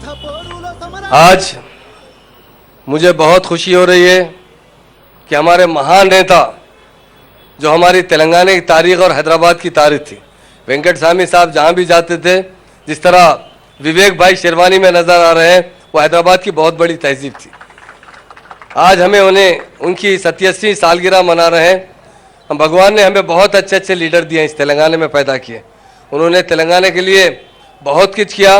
आज मुझे बहुत खुशी हो रही है कि हमारे महान नेता जो हमारी तेलंगाना की तारीख और हैदराबाद की तारीख थी, वेंकटस्वामी साहब जहाँ भी जाते थे, जिस तरह विवेक भाई शेरवानी में नज़र आ रहे हैं, वो हैदराबाद की बहुत बड़ी तहजीब थी। आज हमें उनकी 87वीं सालगिरह मना रहे हैं। हम भगवान ने हमें बहुत अच्छे अच्छे लीडर दिए इस तेलंगाना में पैदा किए। उन्होंने तेलंगाना के लिए बहुत कुछ किया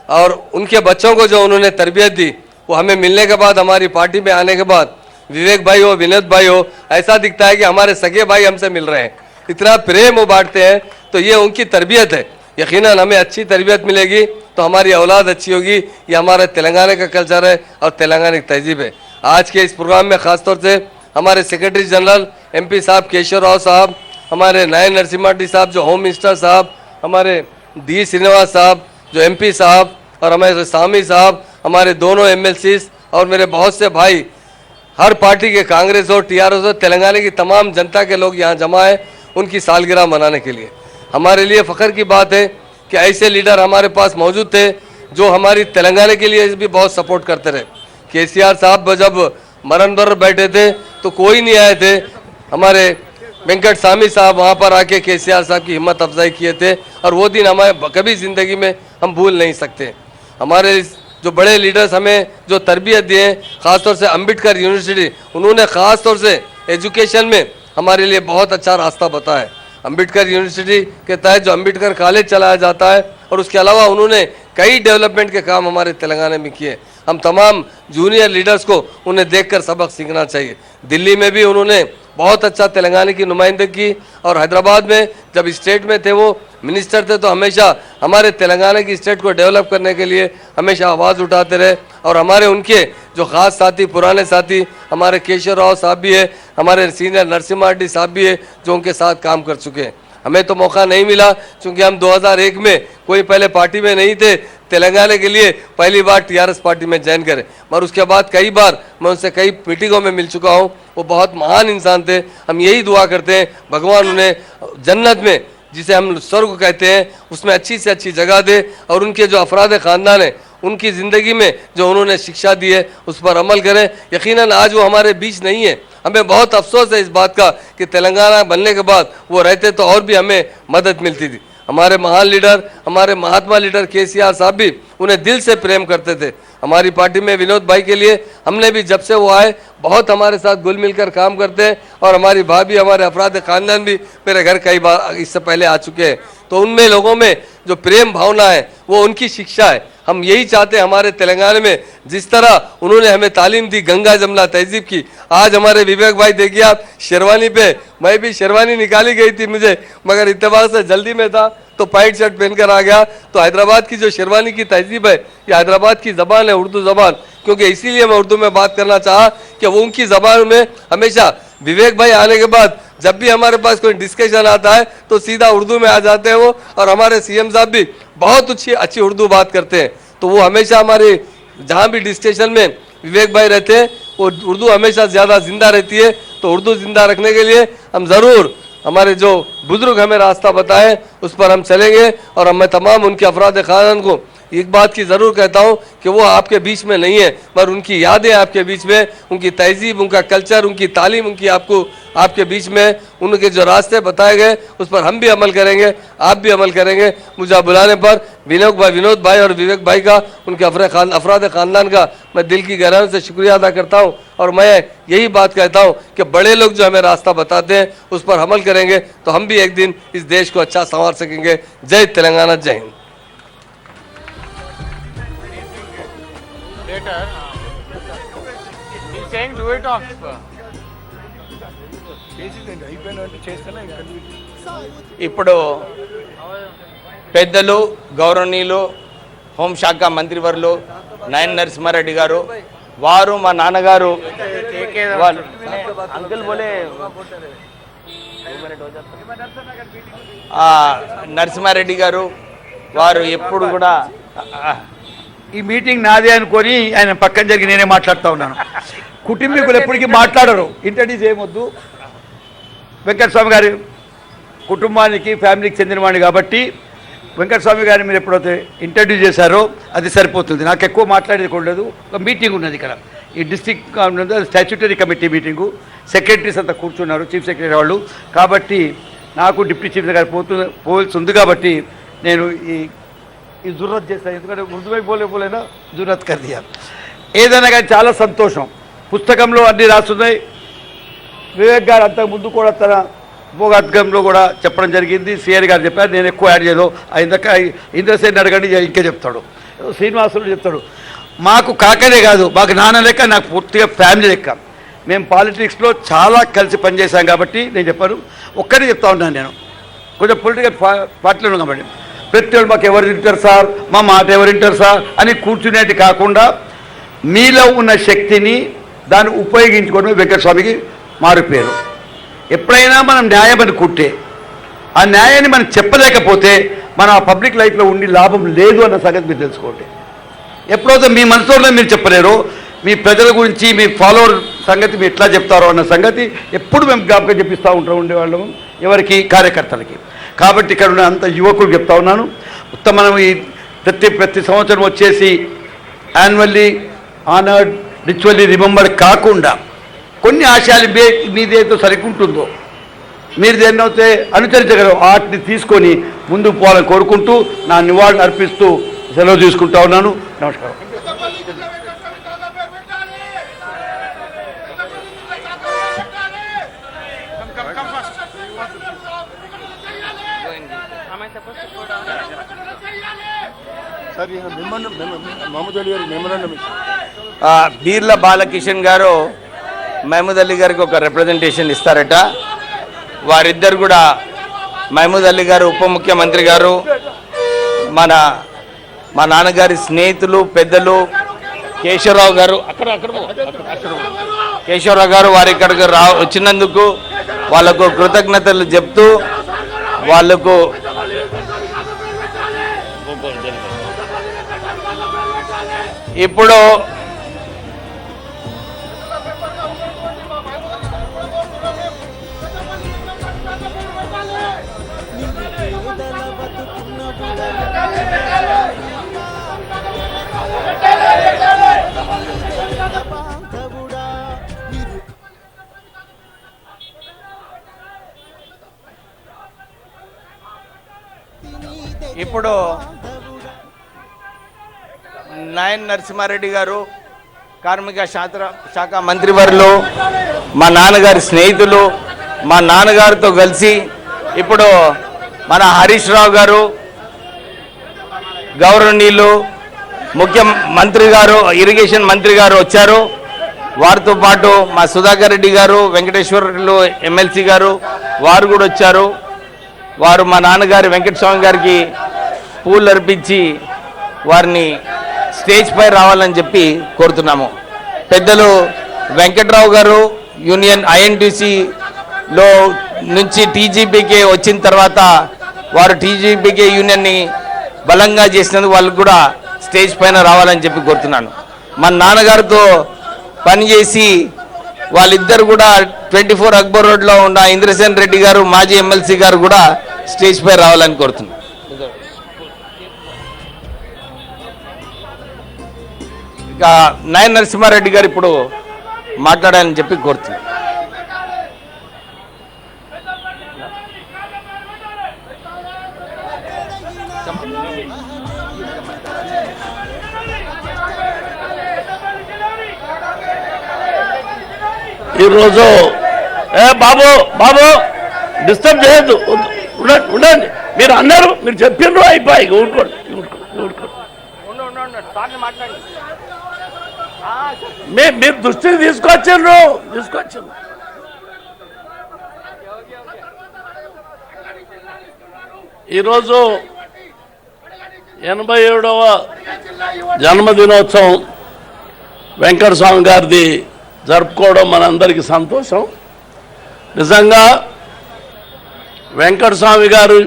और उनके बच्चों को जो उन्होंने तरबियत दी, वो हमें मिलने के बाद, हमारी पार्टी में आने के बाद, विवेक भाई हो, विनोद भाई हो, ऐसा दिखता है कि हमारे सगे भाई हमसे मिल रहे हैं। इतना प्रेम वो बांटते हैं, तो ये उनकी तरबियत है। यकीनन हमें अच्छी तरबियत मिलेगी तो हमारी औलाद अच्छी होगी। ये हमारे तेलंगाना का कल्चर है और तेलंगाना की तहजीब है। आज के इस प्रोग्राम में ख़ासतौर से हमारे सेक्रेटरी जनरल MP साहब केशव राव साहब, हमारे नायन नरसिम्हा रेड्डी साहब जो होम मिनिस्टर साहब, हमारे D श्रीनिवास साहब जो MP साहब, और हमारे स्वामी साहब, हमारे दोनों MLCs, और मेरे बहुत से भाई, हर पार्टी के, कांग्रेस हो, TRS हो, तेलंगाना की तमाम जनता के लोग यहाँ जमा है उनकी सालगिरह मनाने के लिए। हमारे लिए फ़ख्र की बात है कि ऐसे लीडर हमारे पास मौजूद थे जो हमारी तेलंगाना के लिए भी बहुत सपोर्ट करते रहे। KCR साहब जब मरण दौर बैठे थे तो कोई नहीं आए थे, हमारे वेंकटस्वामी साहब वहाँ पर आके KCR साहब की हिम्मत अफजाई किए थे, और वो दिन हमारे कभी ज़िंदगी में हम भूल नहीं सकते। हमारे जो बड़े लीडर्स हमें जो तरबियत दिए, ख़ासतौर से अम्बेडकर यूनिवर्सिटी, उन्होंने ख़ास तौर से एजुकेशन में हमारे लिए बहुत अच्छा रास्ता बताया। अम्बेडकर यूनिवर्सिटी के तहत जो अम्बेडकर कॉलेज चलाया जाता है, और उसके अलावा उन्होंने कई डेवलपमेंट के काम हमारे तेलंगाना में किए। हम तमाम जूनियर लीडर्स को उन्हें देखकर सबक सीखना चाहिए। दिल्ली में भी उन्होंने बहुत अच्छा तेलंगाना की नुमाइंदगी की, और हैदराबाद में जब स्टेट में थे, वो मिनिस्टर थे, तो हमेशा हमारे तेलंगाना की स्टेट को डेवलप करने के लिए हमेशा आवाज़ उठाते रहे। और हमारे उनके जो ख़ास साथी, पुराने साथी, हमारे केशव राव साहब भी है, हमारे सीनियर नरसिम्हा रेड्डी साहब भी है जो उनके साथ काम कर चुके हैं। हमें तो मौका नहीं मिला क्योंकि हम 2001 में कोई पहले पार्टी में नहीं थे, तेलंगाना के लिए पहली बार TRS पार्टी में ज्वाइन करें, मगर उसके बाद कई बार मैं उनसे कई मीटिंगों में मिल चुका हूं। वो बहुत महान इंसान थे। हम यही दुआ करते हैं भगवान उन्हें जन्नत में, जिसे हम स्वर्ग कहते हैं, उसमें अच्छी से अच्छी जगह दे, और उनके जो अफराद ख़ानदान है उनकी ज़िंदगी में जो उन्होंने शिक्षा दी है उस पर अमल करें। यकीनन आज वो हमारे बीच नहीं है। हमें बहुत अफसोस है इस बात का कि तेलंगाना बनने के बाद वो रहते तो और भी हमें मदद मिलती थी। हमारे महान लीडर, हमारे महात्मा लीडर KCR साहब भी उन्हें दिल से प्रेम करते थे। हमारी पार्टी में विनोद भाई के लिए हमने भी जब से वो आए बहुत हमारे साथ घुल मिलकर काम करते हैं, और हमारी भाभी, हमारे अफराद खानदान भी मेरे घर कई बार इससे पहले आ चुके हैं। तो उनमें लोगों में जो प्रेम भावना है वो उनकी शिक्षा है। हम यही चाहते हैं हमारे तेलंगाना में जिस तरह उन्होंने हमें तालीम दी गंगा जमुना तहजीब की। आज हमारे विवेक भाई देखिए आप, शेरवानी पे, मैं भी शेरवानी निकाली गई थी मुझे, मगर इत्तेफाक से जल्दी में था तो पैंट शर्ट पहनकर आ गया। तो हैदराबाद की जो शेरवानी की तहजीब है, ये हैदराबाद की ज़बान है, उर्दू ज़बान, क्योंकि इसीलिए मैं उर्दू में बात करना चाहा कि वो उनकी ज़बान में हमेशा, विवेक भाई आने के बाद जब भी हमारे पास कोई डिस्कशन आता है तो सीधा उर्दू में आ जाते हैं वो, और हमारे CM साहब भी बहुत अच्छी उर्दू बात करते हैं। तो वो हमेशा हमारे जहाँ भी डिस्कशन में विवेक भाई रहते हैं, वो उर्दू हमेशा ज़्यादा जिंदा रहती है। तो उर्दू जिंदा रखने के लिए हम ज़रूर, हमारे जो बुजुर्ग हमें रास्ता बताएं उस पर हम चलेंगे। और मैं तमाम उनके अफराद खानदान को एक बात की ज़रूर कहता हूँ कि वो आपके बीच में नहीं है, मगर उनकी यादें आपके बीच में, उनकी तहजीब, उनका कल्चर, उनकी तालीम, उनकी आपके बीच में, उनके जो रास्ते बताए गए उस पर हम भी अमल करेंगे, आप भी अमल करेंगे। मुझे बुलाने पर विनोद भाई और विवेक भाई का, उनके अफराद ख़ानदान का मैं दिल की गहराई से शुक्रिया अदा करता हूँ। और मैं यही बात कहता हूँ कि बड़े लोग जो हमें रास्ता बताते हैं उस पर अमल करेंगे तो हम भी एक दिन इस देश को अच्छा संवार सकेंगे। जय तेलंगाना, जय हिंद। ఇప్పుడు పెద్దలు గౌరవనీయులు హోంశాఖ మంత్రివర్యులు నాయన్ నరసింహారెడ్డి గారు, వారు మా నాన్నగారు అంకుల్ బోలే నరసింహారెడ్డి గారు, వారు ఎప్పుడు కూడా ఈ మీటింగ్ నాదే అనుకొని ఆయన పక్కన జరిగి నేనే మాట్లాడుతూ ఉన్నాను. కుటుంబీకులు ఎప్పటికీ మాట్లాడరు, ఇంట్రడ్యూస్ ఏమొద్దు. వెంకటస్వామి గారి కుటుంబానికి, ఫ్యామిలీకి చెందినవాడిని కాబట్టి వెంకటస్వామి గారిని మీరు ఎప్పుడైతే ఇంట్రడ్యూస్ చేశారో అది సరిపోతుంది. నాకు ఎక్కువ మాట్లాడేది కూడా లేదు. ఒక మీటింగ్ ఉన్నది ఇక్కడ, ఈ district statutory committee meeting, secretaries అంతా కూర్చున్నారు, చీఫ్ సెక్రటరీ వాళ్ళు. కాబట్టి నాకు డిప్యూటీ చీఫ్ గారు పోవాల్సి ఉంది. కాబట్టి నేను ఈ జుర్రత్ చేస్తాను, ఎందుకంటే ఉర్దూవై పోలేనా జుర్రత్ కర్ దియా. ఏదైనా కానీ చాలా సంతోషం. పుస్తకంలో అన్నీ రాస్తున్నాయి. వివేక్ గారు అంతకు ముందు కూడా తన భోగాత్కంలో కూడా చెప్పడం జరిగింది. సిఆర్ గారు చెప్పారు, నేను ఎక్కువ యాడ్ చేయదు. ఇందాక ఇంద్రసేన్ అడగండి, ఇంకే చెప్తాడు. శ్రీనివాసులు చెప్తాడు. మాకు కాకనే కాదు, మాకు నాన్న లెక్క, నాకు పూర్తిగా ఫ్యామిలీ లెక్క. మేము పాలిటిక్స్లో చాలా కలిసి పనిచేశాం. కాబట్టి నేను చెప్పాను, ఒక్కటే చెప్తా ఉన్నాను. నేను కొంచెం పొలిటికల్ పార్టీలో ఉన్నాం కాబట్టి ప్రతి ఒళ్ళు మాకు ఎవరు వింటారు సార్, మా మాట ఎవరు వింటారు సార్ అని కూర్చునేది కాకుండా మీలో ఉన్న శక్తిని దాన్ని ఉపయోగించుకోవడమే వెంకటస్వామికి మారిపోయారు. ఎప్పుడైనా మనం న్యాయం అనుకుంటే ఆ న్యాయాన్ని మనం చెప్పలేకపోతే మనం ఆ పబ్లిక్ లైఫ్లో ఉండి లాభం లేదు అన్న సంగతి మీరు తెలుసుకోండి. ఎప్పుడైతే మీ మనసులో మీరు చెప్పలేరో, మీ ప్రజల గురించి మీ ఫాలోవర్ సంగతి మీరు ఎట్లా చెప్తారో అన్న సంగతి ఎప్పుడు మేము జ్ఞాపకం చెప్పిస్తూ ఉండేవాళ్ళము ఎవరికి, కార్యకర్తలకి. కాబట్టి ఇక్కడ ఉన్న అంత యువకులు చెప్తా ఉన్నాను, మనం ఈ ప్రతి సంవత్సరం వచ్చేసి యాన్యువల్లీ ఆనర్డ్, రిచువల్లీ రిమెంబర్డ్ కాకుండా కొన్ని ఆశయాలు మీదేదో సరికుంటుందో, మీరు దేన్నైతే అనుసరించగలరు వాటిని తీసుకొని ముందుకు పోవాలని కోరుకుంటూ నా నివాళులు అర్పిస్తూ సెలవు తీసుకుంటా ఉన్నాను. నమస్కారం. బీర్ల బాలకిషన్ గారు మహమూద్ అలీ గారికి ఒక రిప్రజెంటేషన్ ఇస్తారట. వారిద్దరు కూడా, మహమూద్ అలీ గారు ఉప ముఖ్యమంత్రి గారు, మా నాన్నగారి స్నేహితులు పెద్దలు కేశవరావు గారు, కేశవరావు గారు వారి ఇక్కడికి వచ్చినందుకు వాళ్ళకు కృతజ్ఞతలు చెప్తూ, వాళ్ళకు ఇప్పుడు ఇప్పుడు నాయన్ నరసింహారెడ్డి గారు కార్మిక శాఖ మంత్రివర్యులు, మా నాన్నగారి స్నేహితులు, మా నాన్నగారితో కలిసి ఇప్పుడు మన హరీష్ రావు గారు గౌరవనీయులు ముఖ్యమంత్రి గారు, ఇరిగేషన్ మంత్రి గారు వచ్చారు. వారితో పాటు మా సుధాకర్ రెడ్డి గారు, వెంకటేశ్వర్లు ఎమ్మెల్సీ గారు వారు కూడా వచ్చారు. వారు మా నాన్నగారి వెంకటస్వామి గారికి పూలు అర్పించి వారిని స్టేజ్ పై రావాలని చెప్పి కోరుతున్నాము. పెద్దలు వెంకట్రావు గారు యూనియన్ INTC-లో నుంచి TGPK వచ్చిన తర్వాత వారు TGPK యూనియన్ని బలంగా చేసినందుకు వాళ్ళకు కూడా స్టేజ్ పైన రావాలని చెప్పి కోరుతున్నాను. మా నాన్నగారితో పనిచేసి వాళ్ళిద్దరు కూడా 24 అక్బర్ రోడ్లో ఉన్న ఇంద్రసేన్ రెడ్డి గారు మాజీ ఎమ్మెల్సీ గారు కూడా స్టేజ్ పై రావాలని కోరుతున్నాను. ఇక నాయన్ నరసింహారెడ్డి గారు ఇప్పుడు మాట్లాడాలని చెప్పి కోరుతున్నాను. ఈరోజు బాబు బాబు డిస్టర్బ్ చేయొద్దు, ఉండండి. మీరు అన్నారు, మీరు చెప్పిండ్రు, అయిపోయి ఊరుకోండి. మీరు దృష్టికి తీసుకొచ్చిండ్రు. ఈరోజు 87వ జన్మదినోత్సవం వెంకటస్వామి గారిది జరుపుకోవడం మనందరికీ సంతోషం. నిజంగా వెంకటస్వామి గారు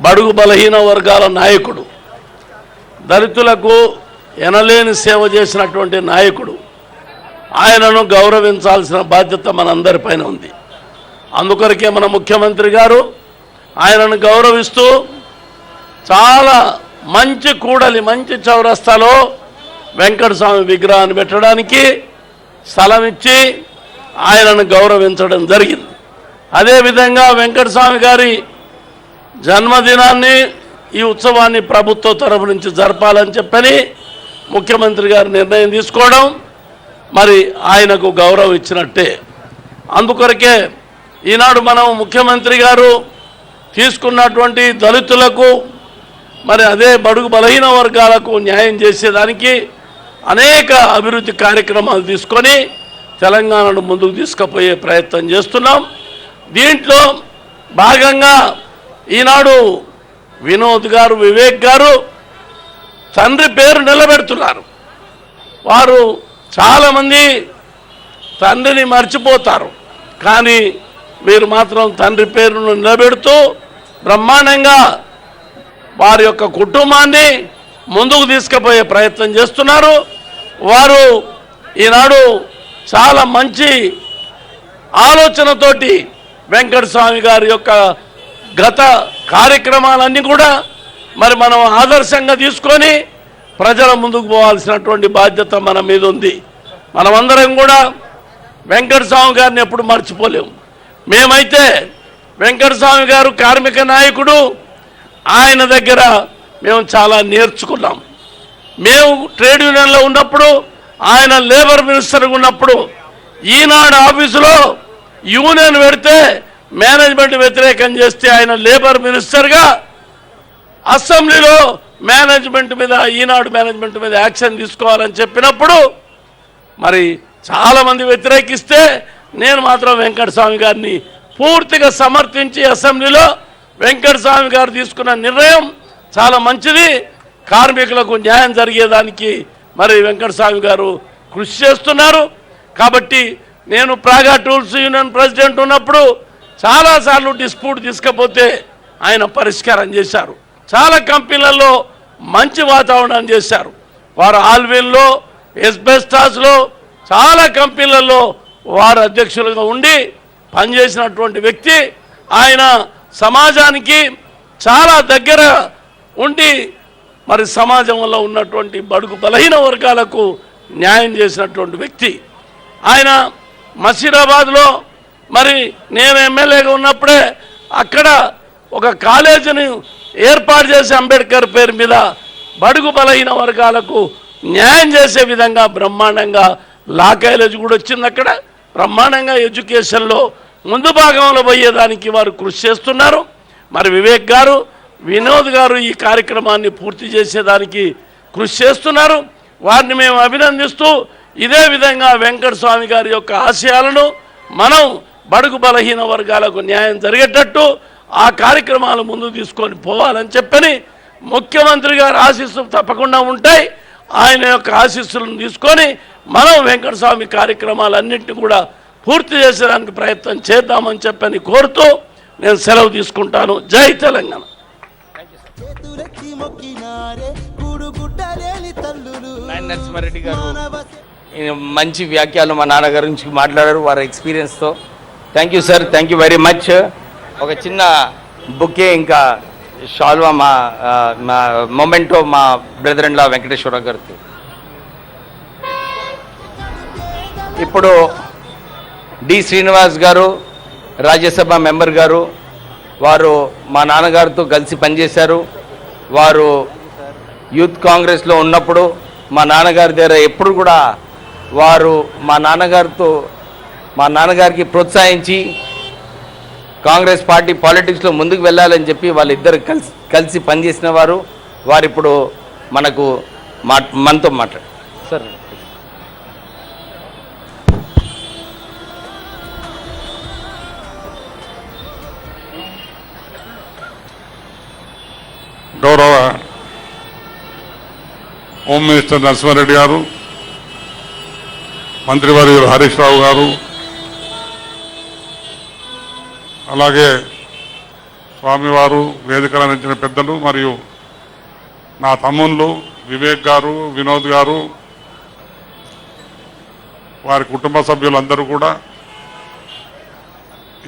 బడుగు బలహీన వర్గాల నాయకుడు, దళితులకు ఎనలేని సేవ చేసినటువంటి నాయకుడు. ఆయనను గౌరవించాల్సిన బాధ్యత మనందరిపైన ఉంది. అందుకొరకే మన ముఖ్యమంత్రి గారు ఆయనను గౌరవిస్తూ చాలా మంచి కూడలి, మంచి చౌరస్తాలో వెంకటస్వామి విగ్రహాన్ని పెట్టడానికి స్థలం ఇచ్చి ఆయనను గౌరవించడం జరిగింది. అదేవిధంగా వెంకటస్వామి గారి జన్మదినాన్ని, ఈ ఉత్సవాన్ని ప్రభుత్వ తరఫు నుంచి జరపాలని చెప్పని ముఖ్యమంత్రి గారు నిర్ణయం తీసుకోవడం మరి ఆయనకు గౌరవం ఇచ్చినట్టే. అందుకొరకే ఈనాడు మనం ముఖ్యమంత్రి గారు తీసుకున్నటువంటి దళితులకు మరి అదే బడుగు బలహీన వర్గాలకు న్యాయం చేసేదానికి అనేక అభివృద్ధి కార్యక్రమాలు తీసుకొని తెలంగాణను ముందుకు తీసుకుపోయే ప్రయత్నం చేస్తున్నాం. దీంట్లో భాగంగా ఈనాడు వినోద్ గారు, వివేక్ గారు తండ్రి పేరు నిలబెడుతున్నారు. వారు చాలామంది తండ్రిని మర్చిపోతారు, కానీ వీరు మాత్రం తండ్రి పేరును నిలబెడుతూ బ్రహ్మాండంగా వారి యొక్క కుటుంబాన్ని ముందుకు తీసుకుపోయే ప్రయత్నం చేస్తున్నారు. వారు ఈనాడు చాలా మంచి ఆలోచనతోటి వెంకటస్వామి గారి యొక్క గత కార్యక్రమాలన్నీ కూడా మరి మనం ఆదర్శంగా తీసుకొని ప్రజల ముందుకు పోవాల్సినటువంటి బాధ్యత మన మీద ఉంది. మనమందరం కూడా వెంకటస్వామి గారిని ఎప్పుడు మర్చిపోలేము. మేమైతే వెంకటస్వామి గారు కార్మిక నాయకుడు, ఆయన దగ్గర మేము చాలా నేర్చుకున్నాం. మేము ట్రేడ్ యూనియన్లో ఉన్నప్పుడు, ఆయన లేబర్ మినిస్టర్గా ఉన్నప్పుడు ఈనాడు ఆఫీసులో యూనియన్ పెడితే మేనేజ్మెంట్ వ్యతిరేకం చేస్తే ఆయన లేబర్ మినిస్టర్గా అసెంబ్లీలో మేనేజ్మెంట్ మీద, ఈనాడు మేనేజ్మెంట్ మీద యాక్షన్ తీసుకోవాలని చెప్పినప్పుడు మరి చాలామంది వ్యతిరేకిస్తే నేను మాత్రం వెంకటస్వామి గారిని పూర్తిగా సమర్థించి అసెంబ్లీలో వెంకటస్వామి గారు తీసుకున్న నిర్ణయం చాలా మంచిది, కార్మికులకు న్యాయం జరిగేదానికి మరి వెంకటస్వామి గారు కృషి చేస్తున్నారు. కాబట్టి నేను ప్రాగా టూల్స్ యూనియన్ ప్రెసిడెంట్ ఉన్నప్పుడు చాలాసార్లు డిస్ప్యూట్ తీసుకపోతే ఆయన పరిష్కారం చేశారు. చాలా కంపెనీలలో మంచి వాతావరణం చేశారు. వారు ఆల్విన్లో, ఎస్బెస్టాస్లో చాలా కంపెనీలలో వారు అధ్యక్షులుగా ఉండి పనిచేసినటువంటి వ్యక్తి. ఆయన సమాజానికి చాలా దగ్గర ఉండి మరి సమాజంలో ఉన్నటువంటి బడుగు బలహీన వర్గాలకు న్యాయం చేసినటువంటి వ్యక్తి. ఆయన మసీరాబాద్లో మరి నేను ఎమ్మెల్యేగా ఉన్నప్పుడే అక్కడ ఒక కాలేజీని ఏర్పాటు చేసి అంబేద్కర్ పేరు మీద బడుగు బలహీన వర్గాలకు న్యాయం చేసే విధంగా బ్రహ్మాండంగా లా కాలేజ్ కూడా వచ్చింది. అక్కడ బ్రహ్మాండంగా ఎడ్యుకేషన్లో ముందు భాగంలో పోయేదానికి వారు కృషి చేస్తున్నారు. మరి వివేక్ గారు, వినోద్ గారు ఈ కార్యక్రమాన్ని పూర్తి చేసేదానికి కృషి చేస్తున్నారు. వారిని మేము అభినందిస్తూ ఇదే విధంగా వెంకటస్వామి గారి యొక్క ఆశయాలను మనం బడుగు బలహీన వర్గాలకు న్యాయం జరిగేటట్టు ఆ కార్యక్రమాలు ముందుకు తీసుకొని పోవాలని చెప్పని ముఖ్యమంత్రి గారి ఆశీస్సులు తప్పకుండా ఉంటాయి. ఆయన యొక్క ఆశీస్సులను తీసుకొని మనం వెంకటస్వామి కార్యక్రమాలన్నింటినీ కూడా పూర్తి చేసేదానికి ప్రయత్నం చేద్దామని చెప్పని కోరుతూ నేను సెలవు తీసుకుంటాను. జై తెలంగాణ. నరసింహారెడ్డి గారు మంచి వ్యాఖ్యలు మా నాన్నగారి నుంచి మాట్లాడారు వారి ఎక్స్పీరియన్స్తో. Thank you sir, thank you very much. ఒక చిన్న బుకే ఇంకా షాల్వా మా మొమెంటో మా బ్రదర్ ఇన్ లా వెంకటేశ్వర గారికి. ఇప్పుడు డి శ్రీనివాస్ గారు రాజ్యసభ మెంబర్ గారు, వారు మా నాన్నగారితో కలిసి పనిచేశారు. వారు యూత్ కాంగ్రెస్లో ఉన్నప్పుడు మా నాన్నగారి దగ్గర ఎప్పుడు కూడా వారు మా నాన్నగారికి ప్రోత్సహించి కాంగ్రెస్ పార్టీ పాలిటిక్స్లో ముందుకు వెళ్ళాలని చెప్పి వాళ్ళిద్దరు కలిసి పనిచేసిన వారు. వారిప్పుడు మనతో మాట్లాడు సార్. గౌరవ హోమ్ మినిస్టర్ నరసింహారెడ్డి గారు, మంత్రివర్యులు హరీష్ రావు గారు, అలాగే స్వామివారు, వేదికలు అందించిన పెద్దలు మరియు నా తమ్ముళ్ళు వివేక్ గారు, వినోద్ గారు, వారి కుటుంబ సభ్యులందరూ కూడా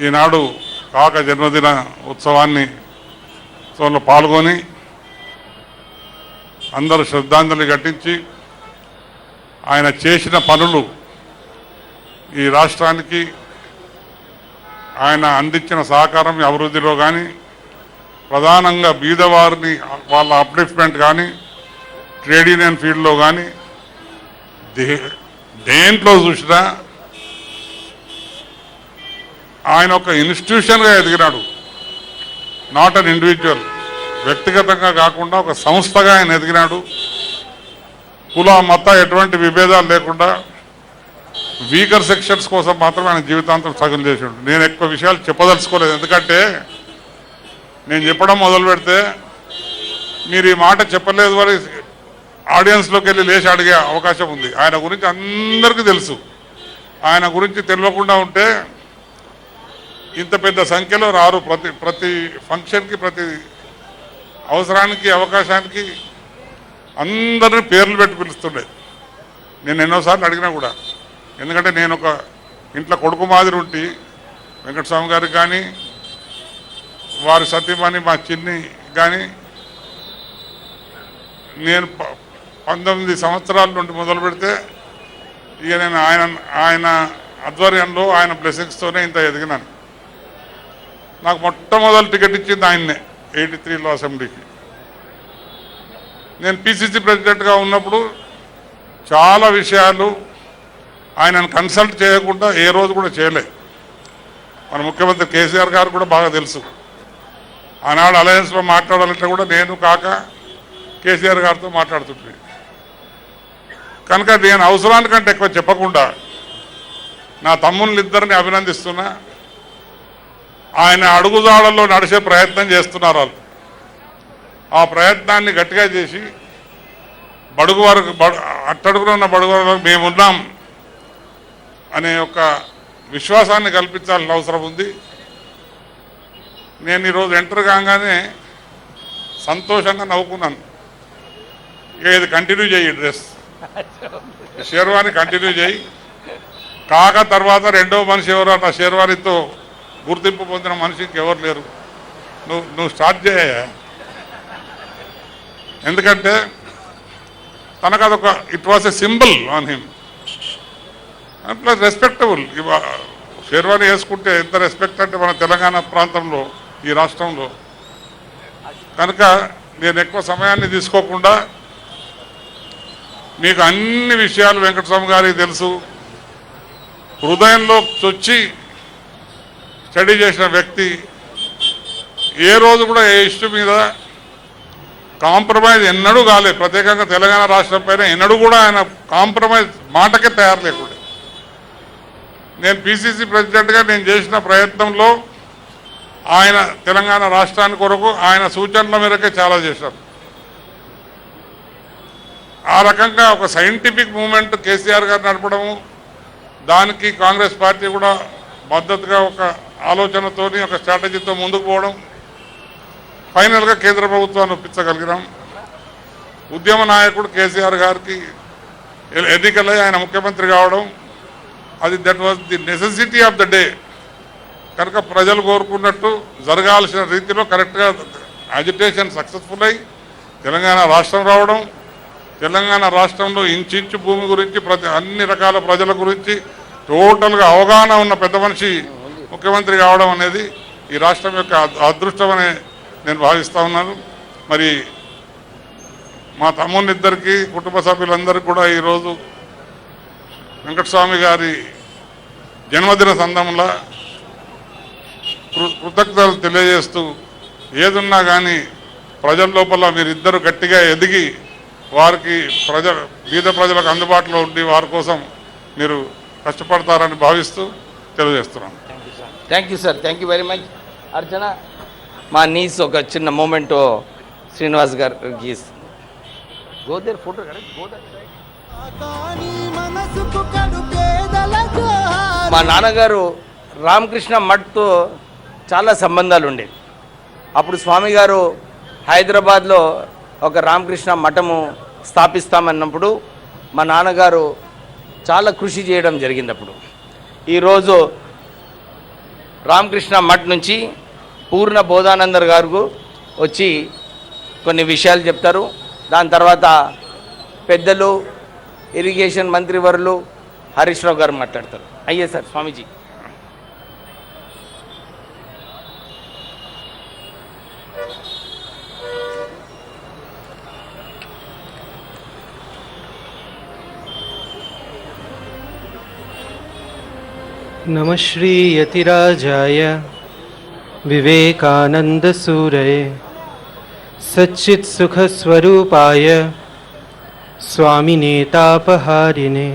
ఈనాడు కాక జన్మదిన ఉత్సవాన్ని పాల్గొని అందరూ శ్రద్ధాంజలి ఘటించి ఆయన చేసిన పనులు ఈ రాష్ట్రానికి ఆయన అందించిన సహకారం అభివృద్ధిలో కానీ ప్రధానంగా బీదవారిని వాళ్ళ అప్లిఫ్ట్మెంట్ కానీ ట్రేడ్ యూనియన్ ఫీల్డ్లో కానీ దేంట్లో చూసినా ఆయన ఒక ఇన్స్టిట్యూషన్గా ఎదిగినాడు. నాట్ అన్ ఇండివిజువల్, వ్యక్తిగతంగా కాకుండా ఒక సంస్థగా ఆయన ఎదిగినాడు. కుల మత ఎటువంటి విభేదాలు లేకుండా వీకర్ సెక్షన్స్ కోసం మాత్రమే ఆయన జీవితాంతం స్ట్రగుల్ చేసాడు. నేను ఎక్కువ విషయాలు చెప్పదలుచుకోలేదు, ఎందుకంటే నేను చెప్పడం మొదలు పెడితే మీరు ఈ మాట చెప్పలేదు అని ఆడియన్స్లోకి వెళ్ళి లేచి అడిగే అవకాశం ఉంది. ఆయన గురించి అందరికీ తెలుసు. ఆయన గురించి తెలియకుండా ఉంటే ఇంత పెద్ద సంఖ్యలో రారు. ప్రతి ఫంక్షన్కి, ప్రతి అవసరానికి, అవకాశానికి అందరినీ పేర్లు పెట్టి పిలుస్తుండే. నేను ఎన్నోసార్లు అడిగినా కూడా, ఎందుకంటే నేను ఒక ఇంట్లో కొడుకు మాదిరి ఉండి వెంకటస్వామి గారికి కానీ, వారి సతీమణి మా చిన్ని కానీ, నేను 19 సంవత్సరాల నుండి మొదలు పెడితే ఇక నేను ఆయన ఆధ్వర్యంలో, ఆయన బ్లెస్సింగ్స్తోనే ఇంత ఎదిగినాను. నాకు మొట్టమొదటి టికెట్ ఇచ్చింది ఆయన్నే 83లో అసెంబ్లీకి. నేను పిసిసి ప్రెసిడెంట్గా ఉన్నప్పుడు చాలా విషయాలు ఆయనను కన్సల్ట్ చేయకుండా ఏ రోజు కూడా చేయలేదు. మన ముఖ్యమంత్రి కేసీఆర్ గారు కూడా బాగా తెలుసు. ఆనాడు అలయన్స్లో మాట్లాడాలంటే కూడా నేను కాక కేసీఆర్ గారితో మాట్లాడుతుంటే, కనుక నేను అవసరానికంటే ఎక్కువ చెప్పకుండా నా తమ్ముళ్ళిద్దరిని అభినందిస్తున్నా. ఆయన అడుగుజాడల్లో నడిచే ప్రయత్నం చేస్తున్నారు వాళ్ళు. ఆ ప్రయత్నాన్ని గట్టిగా చేసి బడుగు వరకు అట్టడుగులో ఉన్న బడుగు వరకు మేమున్నాం అనే ఒక విశ్వాసాన్ని కల్పించాల్సిన అవసరం ఉంది. నేను ఈరోజు ఎంటర్ కాగానే సంతోషంగా నవ్వుకున్నాను. ఇక ఇది కంటిన్యూ చేయి, డ్రెస్ షేర్వాణి కంటిన్యూ చేయి. కాక తర్వాత రెండో మనిషి ఎవరు అన్న షేర్వాణితో గుర్తింపు పొందిన మనిషికి ఎవరు లేరు. నువ్వు స్టార్ట్ చేయ. ఎందుకంటే తనకు అదొక it was a symbol on him and plus respectable. Sherwani వేసుకుంటే ఎంత రెస్పెక్ట్ అంటే మన తెలంగాణ ప్రాంతంలో, ఈ రాష్ట్రంలో. కనుక నేను ఎక్కువ సమయాన్ని తీసుకోకుండా మీకు అన్ని విషయాలు వెంకటస్వామి గారికి తెలుసు. హృదయంలో చొచ్చి స్టడీ చేసిన వ్యక్తి. ఏ రోజు కూడా ఏ ఇష్యూ మీద కాంప్రమైజ్ ఎన్నడూ కాలేదు. ప్రత్యేకంగా తెలంగాణ రాష్ట్రం పైన ఎన్నడూ కూడా ఆయన కాంప్రమైజ్ మాటకే తయారు లేకుండా. నేను పిసిసి ప్రెసిడెంట్గా నేను చేసిన ప్రయత్నంలో ఆయన తెలంగాణ రాష్ట్రానికి కొరకు ఆయన సూచనల మేరకే చాలా చేశారు. ఆ రకంగా ఒక సైంటిఫిక్ మూమెంట్ కేసీఆర్ గారు నడపడము, దానికి కాంగ్రెస్ పార్టీ కూడా మద్దతుగా ఒక ఆలోచనతోని, ఒక స్ట్రాటజీతో ముందుకు పోవడం, ఫైనల్గా కేంద్ర ప్రభుత్వాన్ని ఒప్పించగలిగినాం. ఉద్యమ నాయకుడు కేసీఆర్ గారికి ఎన్నికలై ఆయన ముఖ్యమంత్రి కావడం, అది that was the necessity of the day. కనుక ప్రజలు కోరుకున్నట్టు జరగాల్సిన రీతిలో కరెక్ట్గా అజిటేషన్ సక్సెస్ఫుల్ అయి తెలంగాణ రాష్ట్రం రావడం, తెలంగాణ రాష్ట్రంలో ఇంచు భూమి గురించి అన్ని రకాల ప్రజల గురించి టోటల్గా అవగాహన ఉన్న పెద్ద మనిషి ముఖ్యమంత్రి కావడం అనేది ఈ రాష్ట్రం యొక్క అదృష్టం అని నేను భావిస్తూ ఉన్నాను. మరి మా తమ్ముళ్ళిద్దరికీ, కుటుంబ సభ్యులందరికీ కూడా ఈరోజు వెంకటస్వామి గారి జన్మదిన సందర్భంలో కృతజ్ఞతలు తెలియజేస్తూ, ఏదున్నా కానీ ప్రజల లోపల మీరిద్దరు గట్టిగా ఎదిగి వారికి బీద ప్రజలకు అందుబాటులో ఉండి వారి కోసం మీరు కష్టపడతారని భావిస్తూ తెలియజేస్తున్నాను. Thank you sir, thank you very much. Archana, మా నీస్ ఒక చిన్న మూమెంట్ శ్రీనివాస్ గారికి గోదేర్ ఫోటో మా నాన్నగారు రామకృష్ణ మఠ్తో చాలా సంబంధాలు ఉండేవి. అప్పుడు స్వామి గారు హైదరాబాద్లో ఒక రామకృష్ణ మఠము స్థాపిస్తామన్నప్పుడు మా నాన్నగారు చాలా కృషి చేయడం జరిగింది. అప్పుడు ఈరోజు రామకృష్ణ మఠ్ నుంచి పూర్ణ బోధానందర్ గారు వచ్చి కొన్ని విషయాలు చెప్తారు. దాని తర్వాత పెద్దలు ఇరిగేషన్ మంత్రివర్యులు హరీష్ రావు గారు మాట్లాడతారు. అయ్యే సార్ స్వామీజీ. नमः Shri यतिराजाय विवेकानंदसूरये सच्चित्सुखस्वरूपाय स्वामिनेतापहारिणे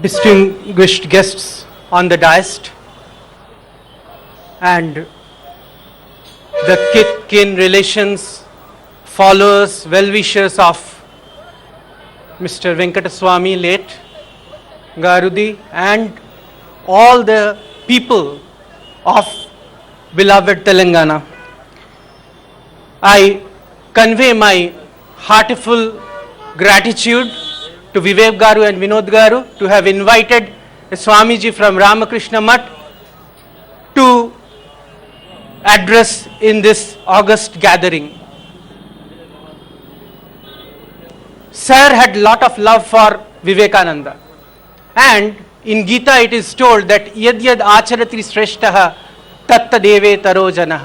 distinguished guests on the dais and the kin relations, followers, well-wishers of Mr. Venkataswamy late Garudi and all the people of beloved Telangana. I convey my heartful gratitude to Vivek Garu and Vinod Garu to have invited a Swamiji from Ramakrishna Mutt to address in this August gathering. Sir had lot of love for Vivekananda, and in Gita it is told that yad yad acharati shreshtaha tatta deve taro janah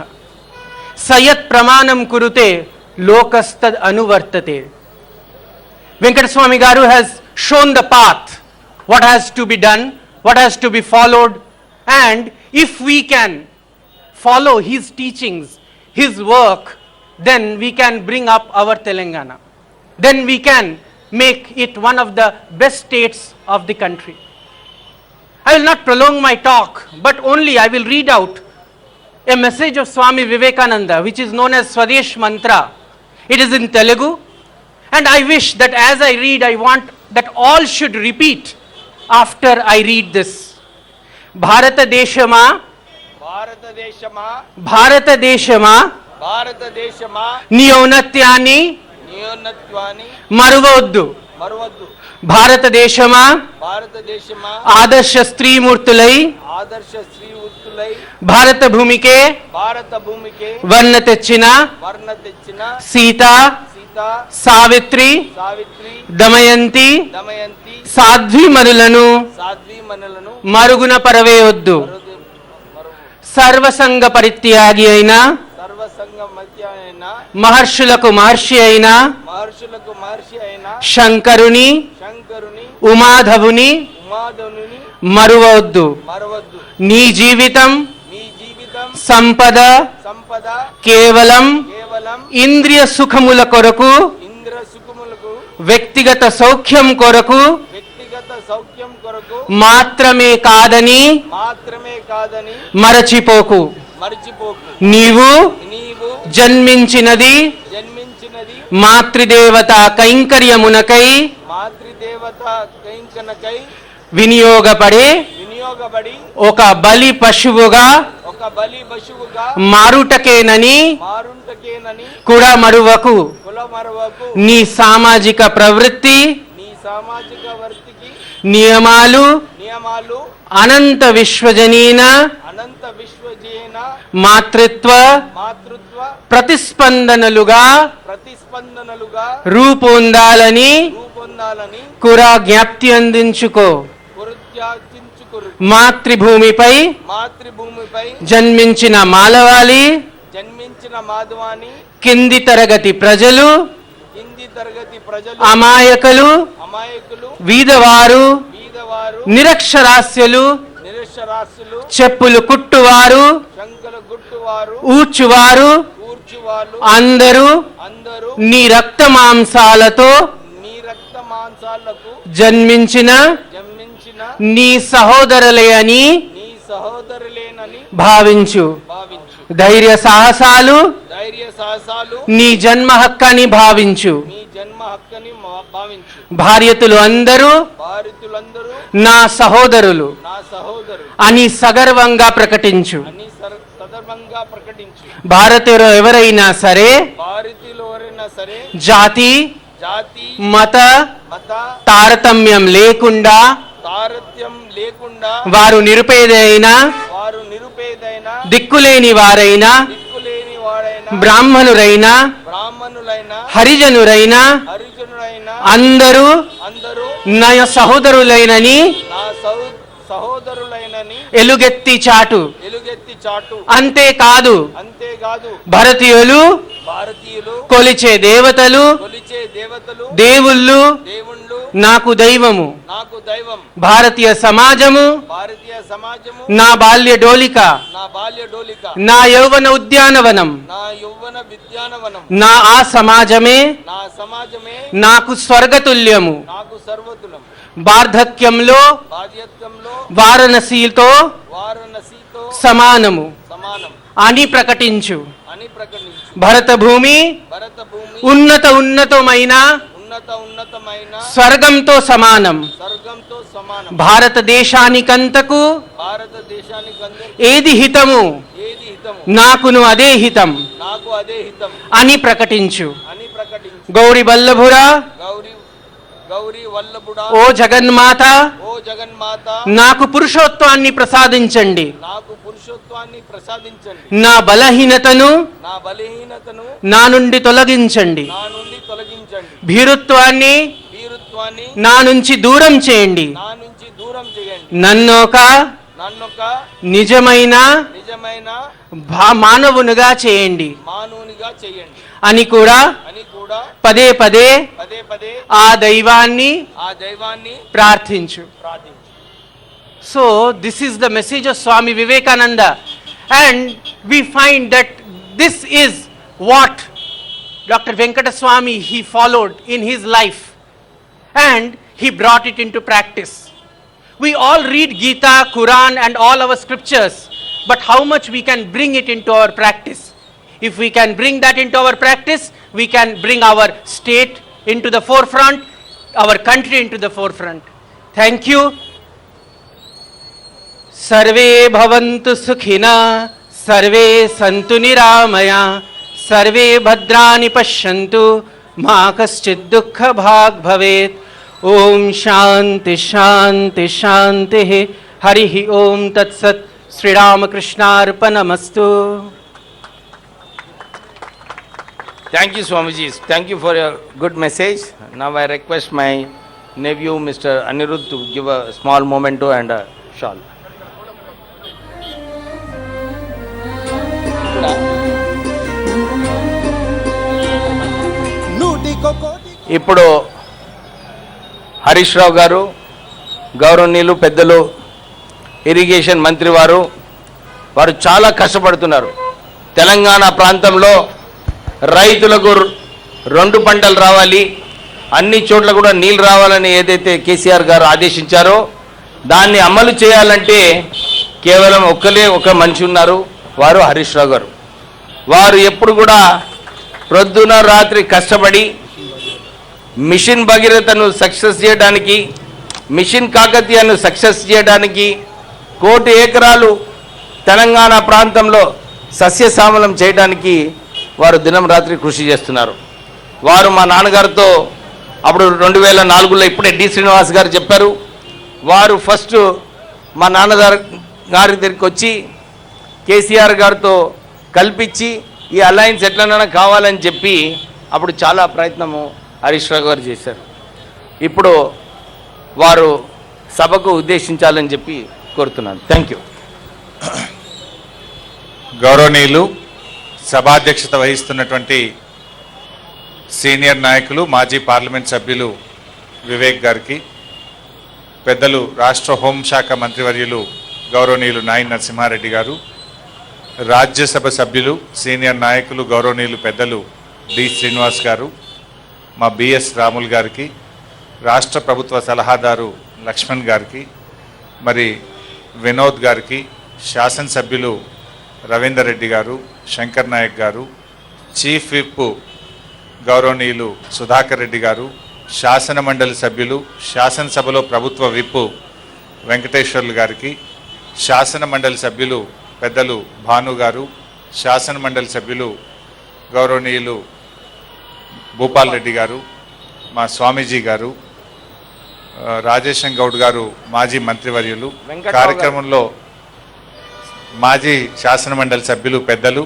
sayat pramanam kurute lokastad anuvartate. Venkataswamy Garu has shown the path, what has to be done, what has to be followed, and if we can follow his teachings, his work, then we can bring up our Telangana. Then we can make it one of the best states of the country. I will not prolong my talk, but only I will read out a message of Swami Vivekananda, which is known as Swadesh Mantra. It is in Telugu, and I wish that as I read, I want that all should repeat after I read this. Bharata Deshama, Bharata Deshama, Niyonnatyani మరువొద్దు. భారతదేశమా ఆదర్శ స్త్రీమూర్తులై భారత భూమికే వర్ణ తెచ్చిన సీత, సావిత్రి, దమయంతి సాధ్వీమణులను మరుగున పరవేయొద్దు. సర్వసంగ పరిత్యాగి అయిన మహర్షులకు మహర్షి అయిన శంకరుని ఉమాధవుని మరువొద్దు. నీ జీవితం సంపద కేవలం ఇంద్రియ సుఖముల కొరకు, వ్యక్తిగత సౌఖ్యం కొరకు మాత్రమే కాదని మరచిపోకు. నీవు జన్మించినది మాతృదేవత కైంకర్యమునకై వినియోగపడే ఒక బలి పశువుగా మారుటకేనని కూడా మరువకు. నీ సామాజిక ప్రవృత్తి నియమాలు అనంత విశ్వజనీన మాతృత్వ ప్రతిస్పందనలుగా రూపొందాలని కూడా జ్ఞప్తి అందించుకో. మాతృభూమిపై జన్మించిన మాలవాలి కింది తరగతి ప్రజలు, అమాయకులు, వీధవారు, నిరక్షరాస్యులు, చెప్పులు కుట్టువారు, ఊడ్చువారు అందరూ నీ రక్త మాంసాలతో జన్మించిన నీ సహోదరులే అని భావించు. ధైర్య సాహసాలు నీ జన్మ హక్కని భావించు. భార్యతులు అందరూ నా సహోదరులు అని సగర్వంగా ప్రకటించు. భారతీయులు ఎవరైనా సరే జాతి మత తారతమ్యం లేకుండా వారు నిరుపేదైనా దిక్కులేని వారైనా బ్రాహ్మణురైన హరిజనురైన అందరూ నా సహోదరులైనని ఎలుగెత్తి చాటు. అంతేకాదు భారతీయులు కొలిచే దేవతలు దేవుళ్ళు నాకు దైవము. భారతీయ సమాజము నా బాల్య డోలిక, నా యౌవన ఉద్యానవనం. నా ఆ సమాజమే నాకు స్వర్గతుల్యము. వార్ధక్యంలో వారణాసితో సమానము అని ప్రకటించు. భరత భూమి ఉన్నతమైన స్వర్గంతో సమానం. భారతదేశానికంతకు ఏది హితము నాకును అదే హితం అని ప్రకటించు. గౌరీ వల్లభురా, ఓ జగన్మాత, నాకు పురుషోత్వాన్ని ప్రసాదించండి. నా బలహీనతను నా నుండి తొలగించండి. భీరుత్వాన్ని నా నుంచి దూరం చేయండి. నన్నొక నిజమైన మానవునిగా చేయండి అని కూడా పదే పదే ఆ దైవాన్ని ప్రార్థించు. So this is the message of Swami Vivekananda, and we find that this is what Dr. Venkata Swami he followed in his life, and he brought it into practice. We all read Gita, Quran and all our scriptures, but how much we can bring it into our practice? If we can bring that into our practice, we can bring our state into the forefront, our country into the forefront. Thank you. Sarve bhavantu sukhina, sarve santu niramaya, sarve bhadrani pashyantu, ma kaschid dukkha bhag bhavet. Om shanti shanti shanti. Harihi om tat sat. Sri Ramakrishna arpanamastu. Thank you, Swamiji. Thank you for your good message. Now I request my nephew, Mr. Anirudh, to give a small memento and a shawl. ఇప్పుడు హరీష్ రావు గారు, గౌరవనీయులు పెద్దలు, irrigation మంత్రి వారు చాలా కష్టపడుతున్నారు. తెలంగాణ ప్రాంతంలో రైతులకు 2 పంటలు రావాలి, అన్ని చోట్ల కూడా నీళ్ళు రావాలని ఏదైతే కేసీఆర్ గారు ఆదేశించారో దాన్ని అమలు చేయాలంటే కేవలం ఒక మనిషి ఉన్నారు, వారు హరీష్ రావు గారు. వారు ఎప్పుడు కూడా ప్రొద్దున రాత్రి కష్టపడి మిషన్ భగీరథను సక్సెస్ చేయడానికి, మిషన్ కాకతీయను సక్సెస్ చేయడానికి, 1 కోటి ఎకరాలు తెలంగాణ ప్రాంతంలో సస్యశ్యామలం చేయడానికి వారు దినం రాత్రి కృషి చేస్తున్నారు. వారు మా నాన్నగారితో అప్పుడు 2004లో ఇప్పుడే డి శ్రీనివాస్ గారు చెప్పారు, వారు ఫస్ట్ మా నాన్నగారి దగ్గరికి వచ్చి కేసీఆర్ గారితో కల్పించి ఈ అలయన్స్ ఎట్లనైనా కావాలని చెప్పి అప్పుడు చాలా ప్రయత్నము హరీష్ రావు గారు చేశారు. ఇప్పుడు వారు సభకు ఉద్దేశించాలని చెప్పి కోరుతున్నాను. Thank you. గౌరవనీయులు, సభాధ్యక్షత వహిస్తున్నటువంటి సీనియర్ నాయకులు, మాజీ పార్లమెంట్ సభ్యులు వివేక్ గారికి, పెద్దలు రాష్ట్ర హోంశాఖ మంత్రివర్యులు గౌరవనీయులు నాయన్ నరసింహారెడ్డి గారు, రాజ్యసభ సభ్యులు సీనియర్ నాయకులు గౌరవనీయులు పెద్దలు డి శ్రీనివాస్ గారు, మా బిఎస్ రాములు గారికి, రాష్ట్ర ప్రభుత్వ సలహాదారు లక్ష్మణ్ గారికి, మరి వినోద్ గారికి, శాసనసభ్యులు రవీందర్ రెడ్డి గారు, శంకర్ నాయక్ గారు, చీఫ్ విప్ గౌరవనీయులు సుధాకర్ రెడ్డి గారు, శాసన మండలి సభ్యులు, శాసనసభలో ప్రభుత్వ విప్ వెంకటేశ్వర్లు గారికి, శాసన మండలి సభ్యులు పెద్దలు భాను గారు, శాసన మండలి సభ్యులు గౌరవనీయులు భూపాల్ రెడ్డి గారు, మా స్వామీజీ గారు, రాజేశం గౌడ్ గారు మాజీ మంత్రివర్యులు, కార్యక్రమంలో మాజీ శాసన మండలి సభ్యులు పెద్దలు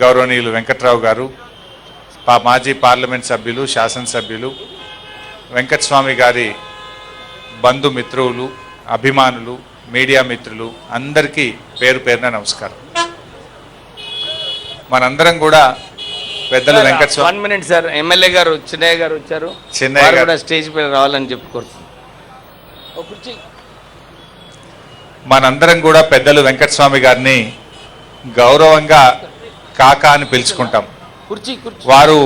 గౌరవనీయులు వెంకట్రావు గారు, మాజీ పార్లమెంట్ సభ్యులు, శాసనసభ్యులు, వెంకటస్వామి గారి బంధుమిత్రులు, అభిమానులు, మీడియా మిత్రులు అందరికీ పేరు పేరున నమస్కారం. మనందరం కూడా పెద్దలు వెంకటస్వామి 1 minute సార్, ఎమ్మెల్యే గారు చిన్నయ్య గారు వచ్చారు, చిన్నయ్య గారు కూడా స్టేజ్ పైన రావాలని చెప్పుకోవచ్చు. మనందరం కూడా పెద్దలు వెంకటస్వామి గారిని గౌరవంగా కాకా అని పిలుచుకుంటాం. కుర్చీ వారు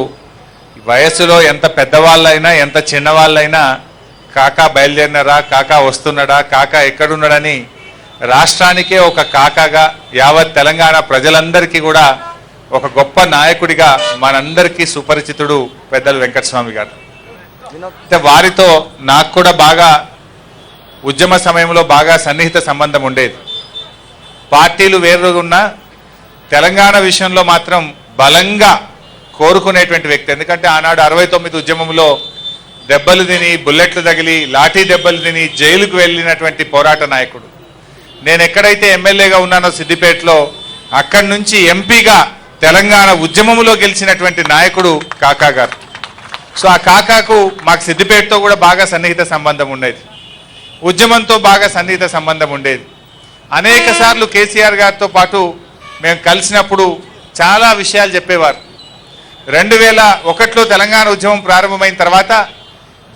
వయస్సులో ఎంత పెద్దవాళ్ళైనా ఎంత చిన్నవాళ్ళైనా కాకా బయలుదేరినారా, కాకా వస్తున్నాడా, కాకా ఎక్కడున్నాడని రాష్ట్రానికే ఒక కాకాగా, యావత్ తెలంగాణ ప్రజలందరికీ కూడా ఒక గొప్ప నాయకుడిగా మనందరికీ సుపరిచితుడు పెద్దలు వెంకటస్వామి గారు. అంటే వారితో నాకు కూడా బాగా ఉద్యమ సమయంలో బాగా సన్నిహిత సంబంధం ఉండేది. పార్టీలు వేరుగా ఉన్నా తెలంగాణ విషయంలో మాత్రం బలంగా కోరుకునేటువంటి వ్యక్తి. ఎందుకంటే ఆనాడు 69 ఉద్యమంలో దెబ్బలు తిని, బుల్లెట్లు తగిలి, లాఠీ దెబ్బలు తిని జైలుకు వెళ్ళినటువంటి పోరాట నాయకుడు. నేను ఎక్కడైతే ఎమ్మెల్యేగా ఉన్నానో సిద్దిపేటలో, అక్కడి నుంచి ఎంపీగా తెలంగాణ ఉద్యమంలో గెలిచినటువంటి నాయకుడు కాకా గారు. సో ఆ కాకాకు మాకు సిద్దిపేటతో కూడా బాగా సన్నిహిత సంబంధం ఉండేది, ఉద్యమంతో బాగా సన్నిహిత సంబంధం ఉండేది. అనేక సార్లు కేసీఆర్ గారితో పాటు మేము కలిసినప్పుడు చాలా విషయాలు చెప్పేవారు. 2001లో తెలంగాణ ఉద్యమం ప్రారంభమైన తర్వాత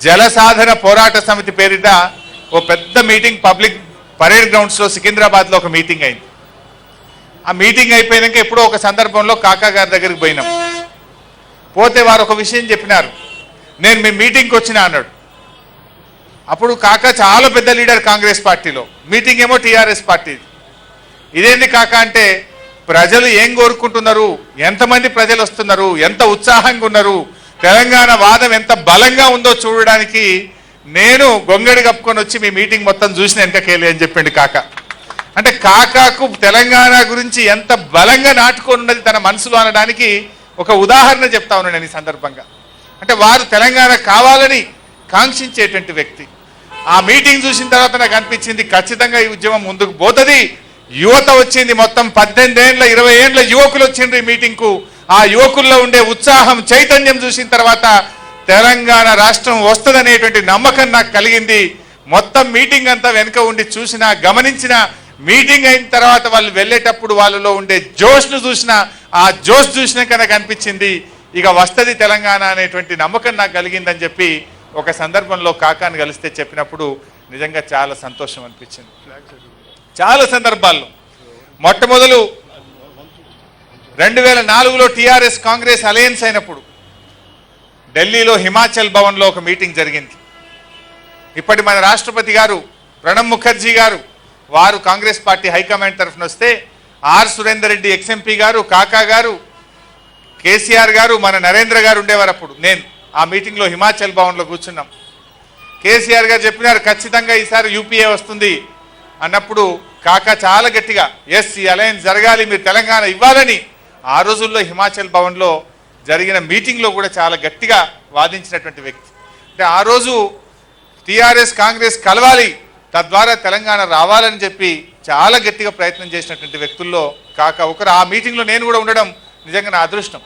జలసాధన పోరాట సమితి పేరిట ఓ పెద్ద మీటింగ్ పబ్లిక్ పరేడ్ గ్రౌండ్స్లో సికింద్రాబాద్లో ఒక మీటింగ్ అయింది. ఆ మీటింగ్ అయిపోయాక ఎప్పుడో ఒక సందర్భంలో కాకా గారి దగ్గరికి పోయినాం. పోతే వారు ఒక విషయం చెప్పినారు, నేను మీ మీటింగ్కి వచ్చినా అన్నాడు. అప్పుడు కాకా చాలా పెద్ద లీడర్ కాంగ్రెస్ పార్టీలో, మీటింగ్ ఏమో టీఆర్ఎస్ పార్టీ. ఇదేంటి కాకా అంటే, ప్రజలు ఏం కోరుకుంటున్నారు, ఎంతమంది ప్రజలు వస్తున్నారు, ఎంత ఉత్సాహంగా ఉన్నారు, తెలంగాణ వాదం ఎంత బలంగా ఉందో చూడడానికి నేను గొంగడి కప్పుకొని వచ్చి మీ మీటింగ్ మొత్తం చూసిన వెనకకేలి అని చెప్పిండు కాకా. అంటే కాకాకు తెలంగాణ గురించి ఎంత బలంగా నాటుకొని ఉన్నది తన మనసులో అనడానికి ఒక ఉదాహరణ చెప్తా ఉన్నాను నేను ఈ సందర్భంగా. అంటే వారు తెలంగాణ కావాలని కాంక్షించేటువంటి వ్యక్తి. ఆ మీటింగ్ చూసిన తర్వాత నాకు అనిపించింది, ఖచ్చితంగా ఈ ఉద్యమం ముందుకు పోతుంది. యువత వచ్చింది, మొత్తం 18 ఏళ్ళ 20 ఏళ్ళ యువకులు వచ్చిండ్రు ఈ మీటింగ్కు. ఆ యువకుల్లో ఉండే ఉత్సాహం, చైతన్యం చూసిన తర్వాత తెలంగాణ రాష్ట్రం వస్తుందనేటువంటి నమ్మకం నాకు కలిగింది. మొత్తం మీటింగ్ అంతా వెనుక ఉండి చూసినా, గమనించిన, మీటింగ్ అయిన తర్వాత వాళ్ళు వెళ్ళేటప్పుడు వాళ్ళలో ఉండే జోష్ను చూసిన, ఆ జోష్ చూసినాక నాకు అనిపించింది ఇక వస్తుంది తెలంగాణ అనేటువంటి నమ్మకం నాకు కలిగిందని చెప్పి ఒక సందర్భంలో కాకాని కలిస్తే చెప్పినప్పుడు నిజంగా చాలా సంతోషం అనిపించింది. చాలా సందర్భాల్లో మొట్టమొదలు 2004లో టీఆర్ఎస్ కాంగ్రెస్ అలయన్స్ అయినప్పుడు ఢిల్లీలో హిమాచల్ భవన్లో ఒక మీటింగ్ జరిగింది. ఇప్పటి మన రాష్ట్రపతి గారు ప్రణబ్ ముఖర్జీ గారు వారు కాంగ్రెస్ పార్టీ హైకమాండ్ తరఫున వస్తే, ఆర్ సురేందర్ రెడ్డి ఎక్స్ఎంపీ గారు, కాకా గారు, కేసీఆర్ గారు, మన నరేంద్ర గారు ఉండేవారు. అప్పుడు నేను ఆ మీటింగ్లో హిమాచల్ భవన్లో కూర్చున్నాం. కేసీఆర్ గారు చెప్పినారు ఖచ్చితంగా ఈసారి యూపీఏ వస్తుంది అన్నప్పుడు కాకా చాలా గట్టిగా ఎస్, ఈ అలయన్స్ జరగాలి, మీరు తెలంగాణ ఇవ్వాలని ఆ రోజుల్లో హిమాచల్ భవన్లో జరిగిన మీటింగ్లో కూడా చాలా గట్టిగా వాదించినటువంటి వ్యక్తి. అంటే ఆ రోజు టీఆర్ఎస్ కాంగ్రెస్ కలవాలి, తద్వారా తెలంగాణ రావాలని చెప్పి చాలా గట్టిగా ప్రయత్నం చేసినటువంటి వ్యక్తుల్లో కాకా ఒకరు. ఆ మీటింగ్లో నేను కూడా ఉండడం నిజంగా నా అదృష్టం.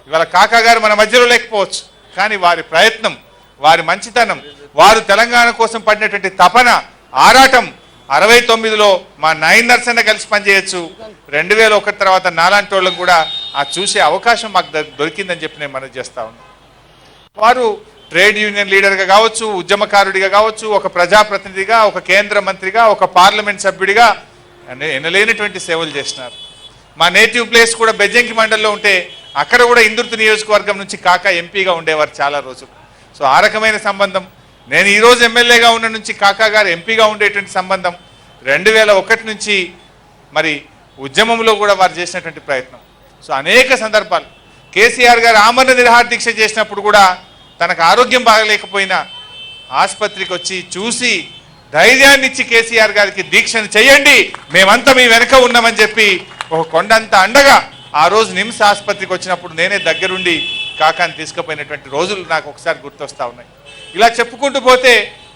ఇవాళ కాకా గారు మన మధ్యలో లేకపోవచ్చు, కానీ వారి ప్రయత్నం, వారి మంచితనం, వారు తెలంగాణ కోసం పడినటువంటి తపన, ఆరాటం 69లో మా నైన్ నర్సన్న కలిసి పనిచేయచ్చు, 2001 తర్వాత నాలాంటి వాళ్ళకు కూడా ఆ చూసే అవకాశం మాకు దొరికిందని చెప్పి నేను మనవి చేస్తా ఉన్నాను. వారు ట్రేడ్ యూనియన్ లీడర్గా కావచ్చు, ఉద్యమకారుడిగా కావచ్చు, ఒక ప్రజాప్రతినిధిగా, ఒక కేంద్ర మంత్రిగా, ఒక పార్లమెంట్ సభ్యుడిగా ఎనలేనటువంటి సేవలు చేసినారు. మా నేటివ్ ప్లేస్ కూడా బెజ్జంకి మండల్లో ఉంటే అక్కడ కూడా ఇందుర్తి నియోజకవర్గం నుంచి కాకా ఎంపీగా ఉండేవారు చాలా రోజులు. సో ఆ రకమైన సంబంధం. నేను ఈరోజు ఎమ్మెల్యేగా ఉన్న నుంచి కాకా గారు ఎంపీగా ఉండేటువంటి సంబంధం. 2001 నుంచి మరి ఉద్యమంలో కూడా వారు చేసినటువంటి ప్రయత్నం. సో అనేక సందర్భాలు కేసీఆర్ గారు ఆమరణ నిరాహార దీక్ష చేసినప్పుడు కూడా తనకు ఆరోగ్యం బాగలేకపోయినా ఆసుపత్రికి వచ్చి చూసి ధైర్యాన్ని ఇచ్చి కేసీఆర్ గారికి దీక్షను చేయండి, మేమంతా మీ వెనక ఉన్నామని చెప్పి ఒక కొండంత అండగా ఆ రోజు నిమ్స్ ఆసుపత్రికి వచ్చినప్పుడు నేనే దగ్గరుండి కాకాని తీసుకుపోయినటువంటి రోజులు నాకు ఒకసారి గుర్తొస్తా ఉన్నాయి. ఇలా చెప్పుకుంటూ పోతే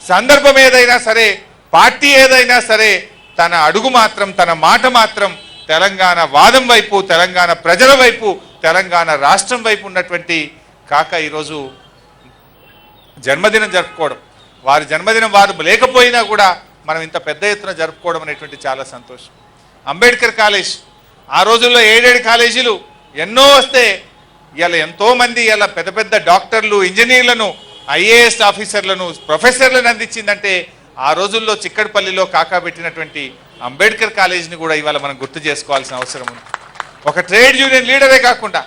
సందర్భం ఏదైనా సరే, పార్టీ ఏదైనా సరే, తన అడుగు మాత్రం, తన మాట మాత్రం తెలంగాణ వాదం వైపు, తెలంగాణ ప్రజల వైపు, తెలంగాణ రాష్ట్రం వైపు ఉన్నటువంటి కాక ఈరోజు జన్మదినం జరుపుకోవడం, వారి జన్మదినం వారు లేకపోయినా కూడా మనం ఇంత పెద్ద ఎత్తున జరుపుకోవడం అనేటువంటి చాలా సంతోషం. అంబేద్కర్ కాలేజ్, ఆ రోజుల్లో 7 కాలేజీలు ఎన్నో వస్తే ఇలా ఎంతోమంది ఇలా పెద్ద పెద్ద డాక్టర్లు, ఇంజనీర్లను, ఐఏఎస్ ఆఫీసర్లను, ప్రొఫెసర్లను అందించిందంటే ఆ రోజుల్లో చిక్కడపల్లిలో కాకా పెట్టినటువంటి అంబేద్కర్ కాలేజీని కూడా ఇవాళ మనం గుర్తు చేసుకోవాల్సిన అవసరం ఉంది. ఒక ట్రేడ్ యూనియన్ లీడరే కాకుండా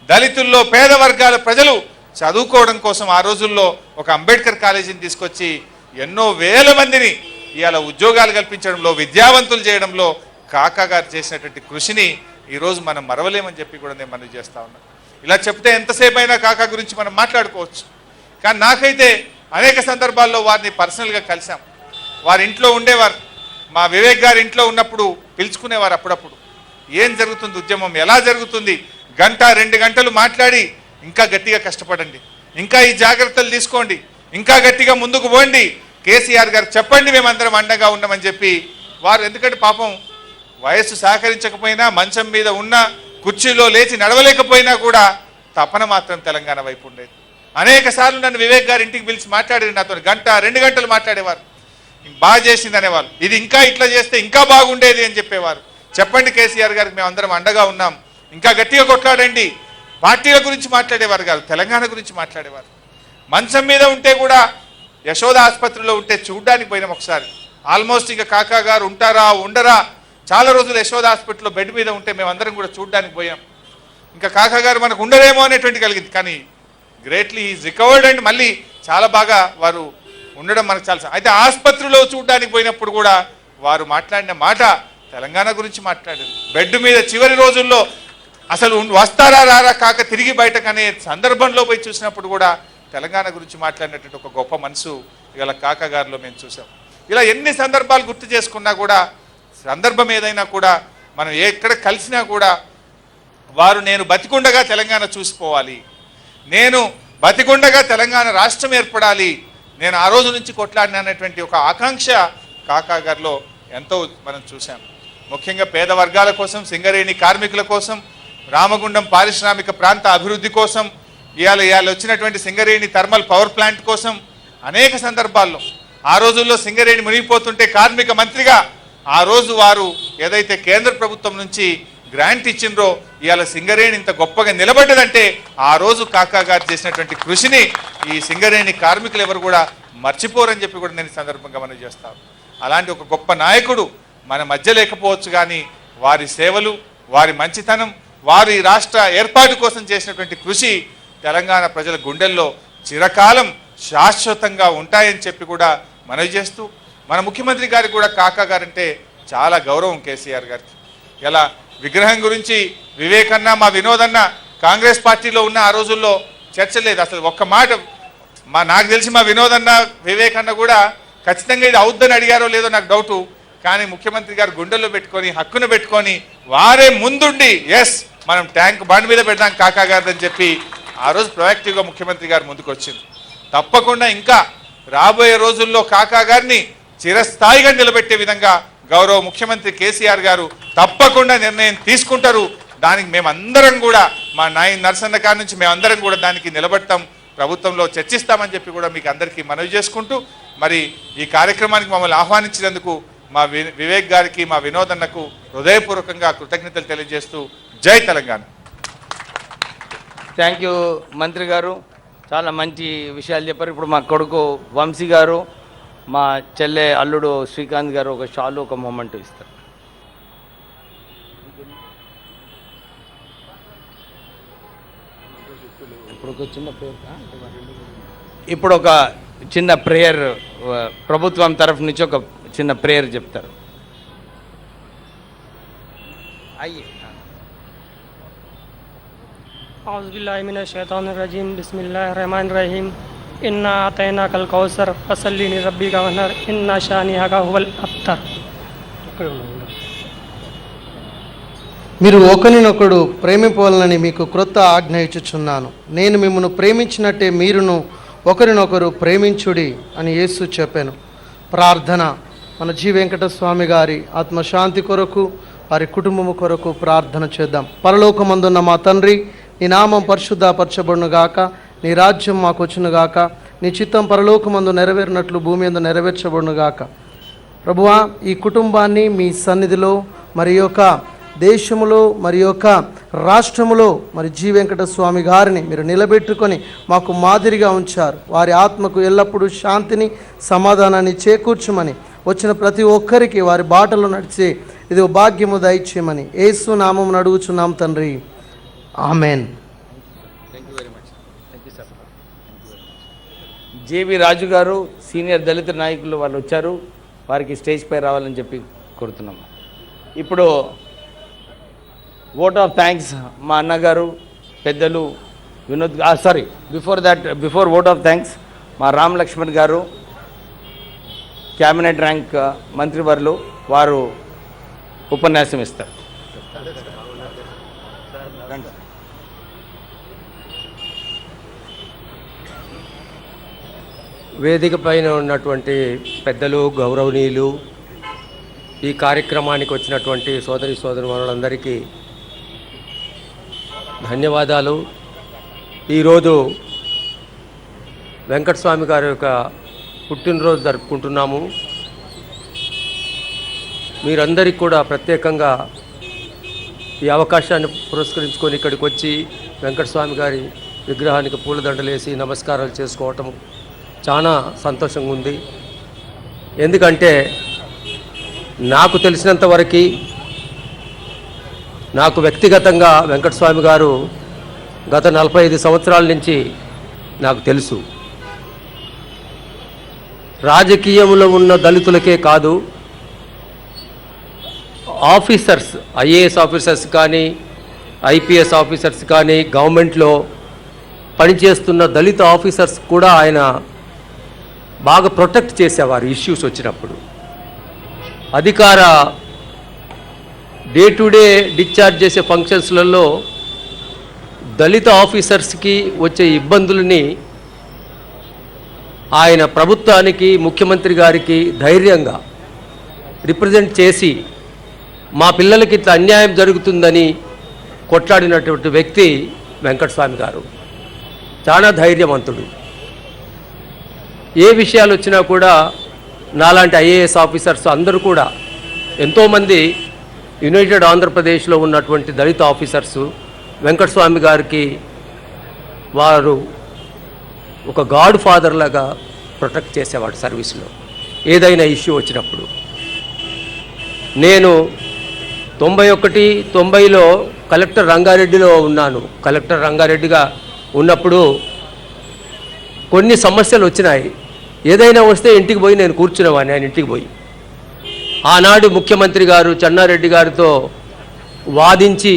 దళితుల్లో పేద వర్గాల ప్రజలు చదువుకోవడం కోసం ఆ రోజుల్లో ఒక అంబేద్కర్ కాలేజీని తీసుకొచ్చి ఎన్నో వేల మందిని ఇవాళ ఉద్యోగాలు కల్పించడంలో, విద్యావంతులు చేయడంలో కాకా గారు చేసినటువంటి కృషిని ఈరోజు మనం మరవలేమని చెప్పి కూడా నేను మనవి చేస్తా ఉన్నాను. ఇలా చెప్తే ఎంతసేపు అయినా కాకా గురించి మనం మాట్లాడుకోవచ్చు. కానీ నాకైతే అనేక సందర్భాల్లో వారిని పర్సనల్గా కలిసాం. వారి ఇంట్లో ఉండేవారు. మా వివేక్ గారి ఇంట్లో ఉన్నప్పుడు పిలుచుకునేవారు. అప్పుడప్పుడు ఏం జరుగుతుంది, ఉద్యమం ఎలా జరుగుతుంది, 1-2 గంటలు మాట్లాడి ఇంకా గట్టిగా కష్టపడండి, ఇంకా ఈ జాగ్రత్తలు తీసుకోండి, ఇంకా గట్టిగా ముందుకు పోండి, కేసీఆర్ గారు చెప్పండి, మేమందరం అండగా ఉన్నామని చెప్పి వారు. ఎందుకంటే పాపం వయస్సు సహకరించకపోయినా, మంచం మీద ఉన్న కుర్చీలో లేచి నడవలేకపోయినా కూడా తపన మాత్రం తెలంగాణ వైపు ఉండేది. అనేక సార్లు నన్ను వివేక్ గారి ఇంటికి పిలిచి మాట్లాడారు. నాతో 1-2 గంటలు మాట్లాడేవారు. బాగా చేసింది అనేవారు. ఇది ఇంకా ఇట్లా చేస్తే ఇంకా బాగుండేది అని చెప్పేవారు. చెప్పండి కేసీఆర్ గారికి మేమందరం అండగా ఉన్నాం, ఇంకా గట్టిగా కొట్లాడండి. పార్టీల గురించి మాట్లాడేవారు కాదు, తెలంగాణ గురించి మాట్లాడేవారు. మంచం మీద ఉంటే కూడా యశోద ఆసుపత్రిలో ఉంటే చూడ్డానికి పోయినాం ఒకసారి. ఆల్మోస్ట్ ఇంకా కాకా గారు ఉంటారా ఉండరా, చాలా రోజులు యశోద హాస్పిటల్లో బెడ్ మీద ఉంటే మేమందరం కూడా చూడ్డానికి పోయాం. ఇంకా కాకా గారు మనకు ఉండరేమో అనేటువంటి కలిగింది. కానీ గ్రేట్లీ ఈజ్ రికవర్డ్ అండ్ మళ్ళీ చాలా బాగా వారు ఉండడం మనకు చాలా. అయితే ఆసుపత్రిలో చూడడానికి పోయినప్పుడు కూడా వారు మాట్లాడిన మాట తెలంగాణ గురించి మాట్లాడారు. బెడ్ మీద చివరి రోజుల్లో అసలు వస్తారా రారా కాక తిరిగి బయటకు అనే సందర్భంలో పోయి చూసినప్పుడు కూడా తెలంగాణ గురించి మాట్లాడినటువంటి ఒక గొప్ప మనసు ఇవాళ కాకా గారిలో మేము చూసాం. ఇలా ఎన్ని సందర్భాలు గుర్తు చేసుకున్నా కూడా, సందర్భం ఏదైనా కూడా మనం ఎక్కడ కలిసినా కూడా వారు నేను బతికుండగా తెలంగాణ చూసిపోవాలి, నేను బతికుండగా తెలంగాణ రాష్ట్రం ఏర్పడాలి, నేను ఆ రోజు నుంచి కొట్లాడినటువంటి ఒక ఆకాంక్ష కాకా గారిలో ఎంతో మనం చూసాం. ముఖ్యంగా పేద వర్గాల కోసం, సింగరేణి కార్మికుల కోసం, రామగుండం పారిశ్రామిక ప్రాంత అభివృద్ధి కోసం, ఇవాళ వచ్చినటువంటి సింగరేణి థర్మల్ పవర్ ప్లాంట్ కోసం అనేక సందర్భాల్లో ఆ రోజుల్లో సింగరేణి మునిగిపోతుంటే కార్మిక మంత్రిగా ఆ రోజు వారు ఏదైతే కేంద్ర ప్రభుత్వం నుంచి గ్రాంట్ ఇచ్చిండ్రో ఇవాళ సింగరేణి ఇంత గొప్పగా నిలబడ్డదంటే ఆ రోజు కాకా గారు చేసినటువంటి కృషిని ఈ సింగరేణి కార్మికులు ఎవరు కూడా మర్చిపోరని చెప్పి కూడా నేను సందర్భంగా మనం చేస్తాను. అలాంటి ఒక గొప్ప నాయకుడు మన మధ్య లేకపోవచ్చు, కానీ వారి సేవలు, వారి మంచితనం, వారి రాష్ట్ర ఏర్పాటు కోసం చేసినటువంటి కృషి తెలంగాణ ప్రజల గుండెల్లో చిరకాలం శాశ్వతంగా ఉంటాయని చెప్పి కూడా మనవి చేస్తూ, మన ముఖ్యమంత్రి గారికి కూడా కాకా గారంటే చాలా గౌరవం కేసీఆర్ గారికి. ఇలా విగ్రహం గురించి వివేకన్న, మా వినోదన్న కాంగ్రెస్ పార్టీలో ఉన్న ఆ రోజుల్లో చర్చ లేదు. అసలు ఒక్క మాట నాకు తెలిసి మా వినోదన్న, వివేకన్న కూడా ఖచ్చితంగా ఇది అవుద్దని అడిగారో లేదో నాకు డౌటు. కానీ ముఖ్యమంత్రి గారు గుండెల్లో పెట్టుకొని, హక్కును పెట్టుకొని వారే ముందుండి ఎస్ మనం ట్యాంక్ బండ్ మీద పెడదాం కాకా గారిని చెప్పి ఆ రోజు ప్రొయాక్టివ్గా ముఖ్యమంత్రి గారు ముందుకు వచ్చింది. తప్పకుండా ఇంకా రాబోయే రోజుల్లో కాకా గారిని చిరస్థాయిగా నిలబెట్టే విధంగా గౌరవ ముఖ్యమంత్రి కేసీఆర్ గారు తప్పకుండా నిర్ణయం తీసుకుంటారు. దానికి మేమందరం కూడా, మా నరసన్న గారి నుంచి మేమందరం కూడా దానికి నిలబడతాం, ప్రభుత్వంలో చర్చిస్తామని చెప్పి కూడా మీకు అందరికీ మనవి చేసుకుంటూ, మరి ఈ కార్యక్రమానికి మమ్మల్ని ఆహ్వానించినందుకు మా వివేక్ గారికి, మా వినోదన్నకు హృదయపూర్వకంగా కృతజ్ఞతలు తెలియజేస్తూ జై తెలంగాణ. థ్యాంక్ యూ మంత్రి గారు, చాలా మంచి విషయాలు చెప్పారు. ఇప్పుడు మా కొడుకు వంశీ గారు, మా చెల్లె అల్లుడు శ్రీకాంత్ గారు ఒక షాలు, ఒక మొమెంట్ ఇస్తారు. ఇప్పుడు ఒక చిన్న ప్రేయర్ ప్రభుత్వం తరఫు నుంచి ఒక చిన్న ప్రేయర్ చెప్తారు. అయ్యి औज़ुबिल्लाहिमिनश्शैतानिर्रजीम बिस्मिल्लाहिर्रहमानिर्रहीम इन्ना अतैनाकल कौसर फसल्ली लिरब्बिका वन्हर इन्ना शानिअका हुवल अब्तर. మీరు ఒకరినొకడు ప్రేమింపవలనని మీకు క్రొత్త ఆజ్ఞ ఇచ్చుచున్నాను. నేను మిమ్మల్ని ప్రేమించినట్టే మీరును ఒకరినొకరు ప్రేమించుడి అని యేసు చెప్పాను. ప్రార్థన. మన జి వెంకటస్వామి గారి ఆత్మశాంతి కొరకు, వారి కుటుంబము కొరకు ప్రార్థన చేద్దాం. పరలోకమందున్న మా తండ్రి, నీ నామం పరిశుద్ధపరచబడును గాక, నీ రాజ్యం మాకు వచ్చును గాక, నీ చిత్తం పరలోకమందు నెరవేరినట్లు భూమి యందు నెరవేర్చబడును గాక. ప్రభువా, ఈ కుటుంబాన్ని మీ సన్నిధిలో మరి యొక్క దేశములో మరి యొక్క రాష్ట్రములో మరి జి వెంకట స్వామి గారిని మీరు నిలబెట్టుకొని మాకు మాదిరిగా ఉంచారు. వారి ఆత్మకు ఎల్లప్పుడూ శాంతిని సమాధానాన్ని చేకూర్చమని, వచ్చిన ప్రతి ఒక్కరికి వారి బాటలో నడిచే ఇది భాగ్యము దయచేయమని యేసు నామమున అడుగుచున్నాం తండ్రి, ఆమెన్. జేవి రాజు గారు సీనియర్ దళిత నాయకులు వాళ్ళు వచ్చారు, వారికి స్టేజ్ పై రావాలని చెప్పి కోరుతున్నాము. ఇప్పుడు ఓట్ ఆఫ్ థ్యాంక్స్ మా అన్నగారు పెద్దలు Vinod, before vote of thanks మా రామ్ లక్ష్మణ్ గారు క్యాబినెట్ ర్యాంక్ మంత్రివర్లు వారు ఉపన్యాసం ఇస్తారు. వేదిక పైన ఉన్నటువంటి పెద్దలు, గౌరవనీయులు, ఈ కార్యక్రమానికి వచ్చినటువంటి సోదరీమణులందరికీ ధన్యవాదాలు. ఈరోజు వెంకటస్వామి గారి యొక్క పుట్టినరోజు జరుపుకుంటున్నాము. మీరందరికీ కూడా ప్రత్యేకంగా ఈ అవకాశాన్ని పురస్కరించుకొని ఇక్కడికి వచ్చి వెంకటస్వామి గారి విగ్రహానికి పూలదండలేసి నమస్కారాలు చేసుకోవటం చాలా సంతోషంగా ఉంది. ఎందుకంటే నాకు తెలిసినంత వరకు, నాకు వ్యక్తిగతంగా వెంకటస్వామి గారు గత 45 సంవత్సరాల నుంచి నాకు తెలుసు. రాజకీయంలో ఉన్న దళితులకే కాదు, ఆఫీసర్స్, ఐఏఎస్ ఆఫీసర్స్ కానీ, ఐపీఎస్ ఆఫీసర్స్ కానీ, గవర్నమెంట్లో పనిచేస్తున్న దళిత ఆఫీసర్స్ కూడా ఆయన బాగా ప్రొటెక్ట్ చేసేవారు ఇష్యూస్ వచ్చినప్పుడు. అధికార డే టు డే డిశ్చార్జ్ చేసే ఫంక్షన్స్లలో దళిత ఆఫీసర్స్కి వచ్చే ఇబ్బందులని ఆయన ప్రభుత్వానికి, ముఖ్యమంత్రి గారికి ధైర్యంగా రిప్రజెంట్ చేసి మా పిల్లలకి ఇట్లా అన్యాయం జరుగుతుందని కొట్లాడినటువంటి వ్యక్తి వెంకటస్వామి గారు. చాలా ధైర్యవంతుడు. ఏ విషయాలు వచ్చినా కూడా నాలాంటి ఐఏఎస్ ఆఫీసర్స్ అందరూ కూడా, ఎంతోమంది యునైటెడ్ ఆంధ్రప్రదేశ్లో ఉన్నటువంటి దళిత ఆఫీసర్సు వెంకటస్వామి గారికి వారు ఒక గాడ్ ఫాదర్ లాగా ప్రొటెక్ట్ చేసేవాడు సర్వీస్లో ఏదైనా ఇష్యూ వచ్చినప్పుడు. నేను 91, 90లో కలెక్టర్ రంగారెడ్డిలో ఉన్నాను. కలెక్టర్ రంగారెడ్డిగా ఉన్నప్పుడు కొన్ని సమస్యలు వచ్చినాయి. ఏదైనా వస్తే ఇంటికి పోయి నేను కూర్చునేవాడిని, ఆయన ఇంటికి పోయి. ఆనాడు ముఖ్యమంత్రి గారు చెన్నారెడ్డి గారితో వాదించి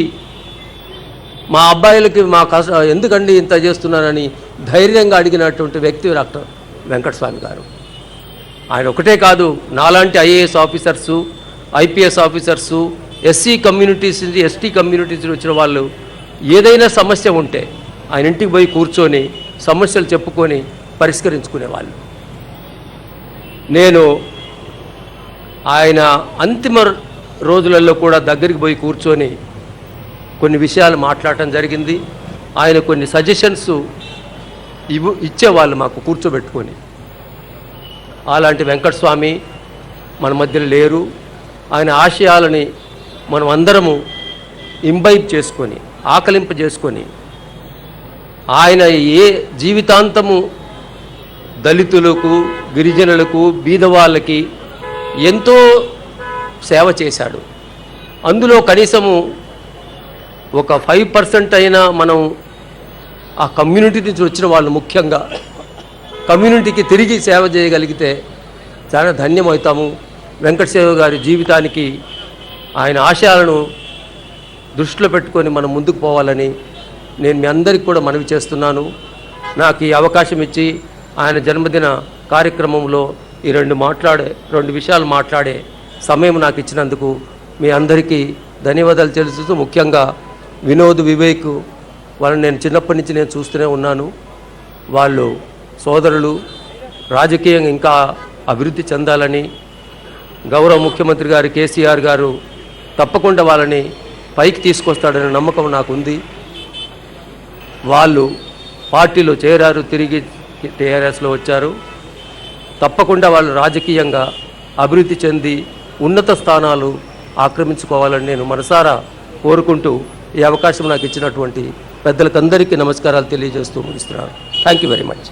మా అబ్బాయిలకి మా ఎందుకండి ఇంత చేస్తున్నానని ధైర్యంగా అడిగినటువంటి వ్యక్తి డాక్టర్ వెంకటస్వామి గారు. ఆయన ఒకటే కాదు, నాలాంటి IAS officers, IPS officers, SC communities నుంచి ఎస్టీ కమ్యూనిటీస్ వచ్చిన వాళ్ళు ఏదైనా సమస్య ఉంటే ఆయన ఇంటికి పోయి కూర్చొని సమస్యలు చెప్పుకొని పరిష్కరించుకునేవాళ్ళు. నేను ఆయన అంతిమ రోజులలో కూడా దగ్గరికి పోయి కూర్చొని కొన్ని విషయాలు మాట్లాడటం జరిగింది. ఆయన కొన్ని సజెషన్స్ ఇచ్చేవాళ్ళు మాకు కూర్చోబెట్టుకొని. అలాంటి వెంకటస్వామి మన మధ్యలో లేరు. ఆయన ఆశయాలని మనం అందరము ఇంబైబ్ చేసుకొని, ఆకలింప చేసుకొని, ఆయన ఏ జీవితాంతము దళితులకు, గిరిజనులకు, బీదవాళ్ళకి ఎంతో సేవ చేశాడు. అందులో కనీసము ఒక 5% అయినా మనం ఆ కమ్యూనిటీ నుంచి వచ్చిన వాళ్ళు ముఖ్యంగా కమ్యూనిటీకి తిరిగి సేవ చేయగలిగితే చాలా ధన్యమవుతాము. వెంకటశివ గారి జీవితానికి, ఆయన ఆశయాలను దృష్టిలో పెట్టుకొని మనం ముందుకు పోవాలని నేను మీ అందరికీ కూడా మనవి చేస్తున్నాను. నాకు ఈ అవకాశం ఇచ్చి ఆయన జన్మదిన కార్యక్రమంలో ఈ రెండు విషయాలు మాట్లాడే సమయం నాకు ఇచ్చినందుకు మీ అందరికీ ధన్యవాదాలు తెలుస్తూ, ముఖ్యంగా వినోద్, వివేక్ వాళ్ళని నేను చిన్నప్పటి నుంచి నేను చూస్తూనే ఉన్నాను. వాళ్ళు సోదరులు, రాజకీయంగా ఇంకా అభివృద్ధి చెందాలని గౌరవ ముఖ్యమంత్రి గారు కేసీఆర్ గారు తప్పకుండా వాళ్ళని పైకి తీసుకొస్తాడనే నమ్మకం నాకుంది. వాళ్ళు పార్టీలో చేరారు, తిరిగి టీఆర్ఎస్లో వచ్చారు. తప్పకుండా వాళ్ళు రాజకీయంగా అభివృద్ధి చెంది ఉన్నత స్థానాలు ఆక్రమించుకోవాలని నేను మనసారా కోరుకుంటూ ఈ అవకాశం నాకు ఇచ్చినటువంటి పెద్దలకందరికీ నమస్కారాలు తెలియజేస్తూ ముగిస్తున్నాను. Thank you very much.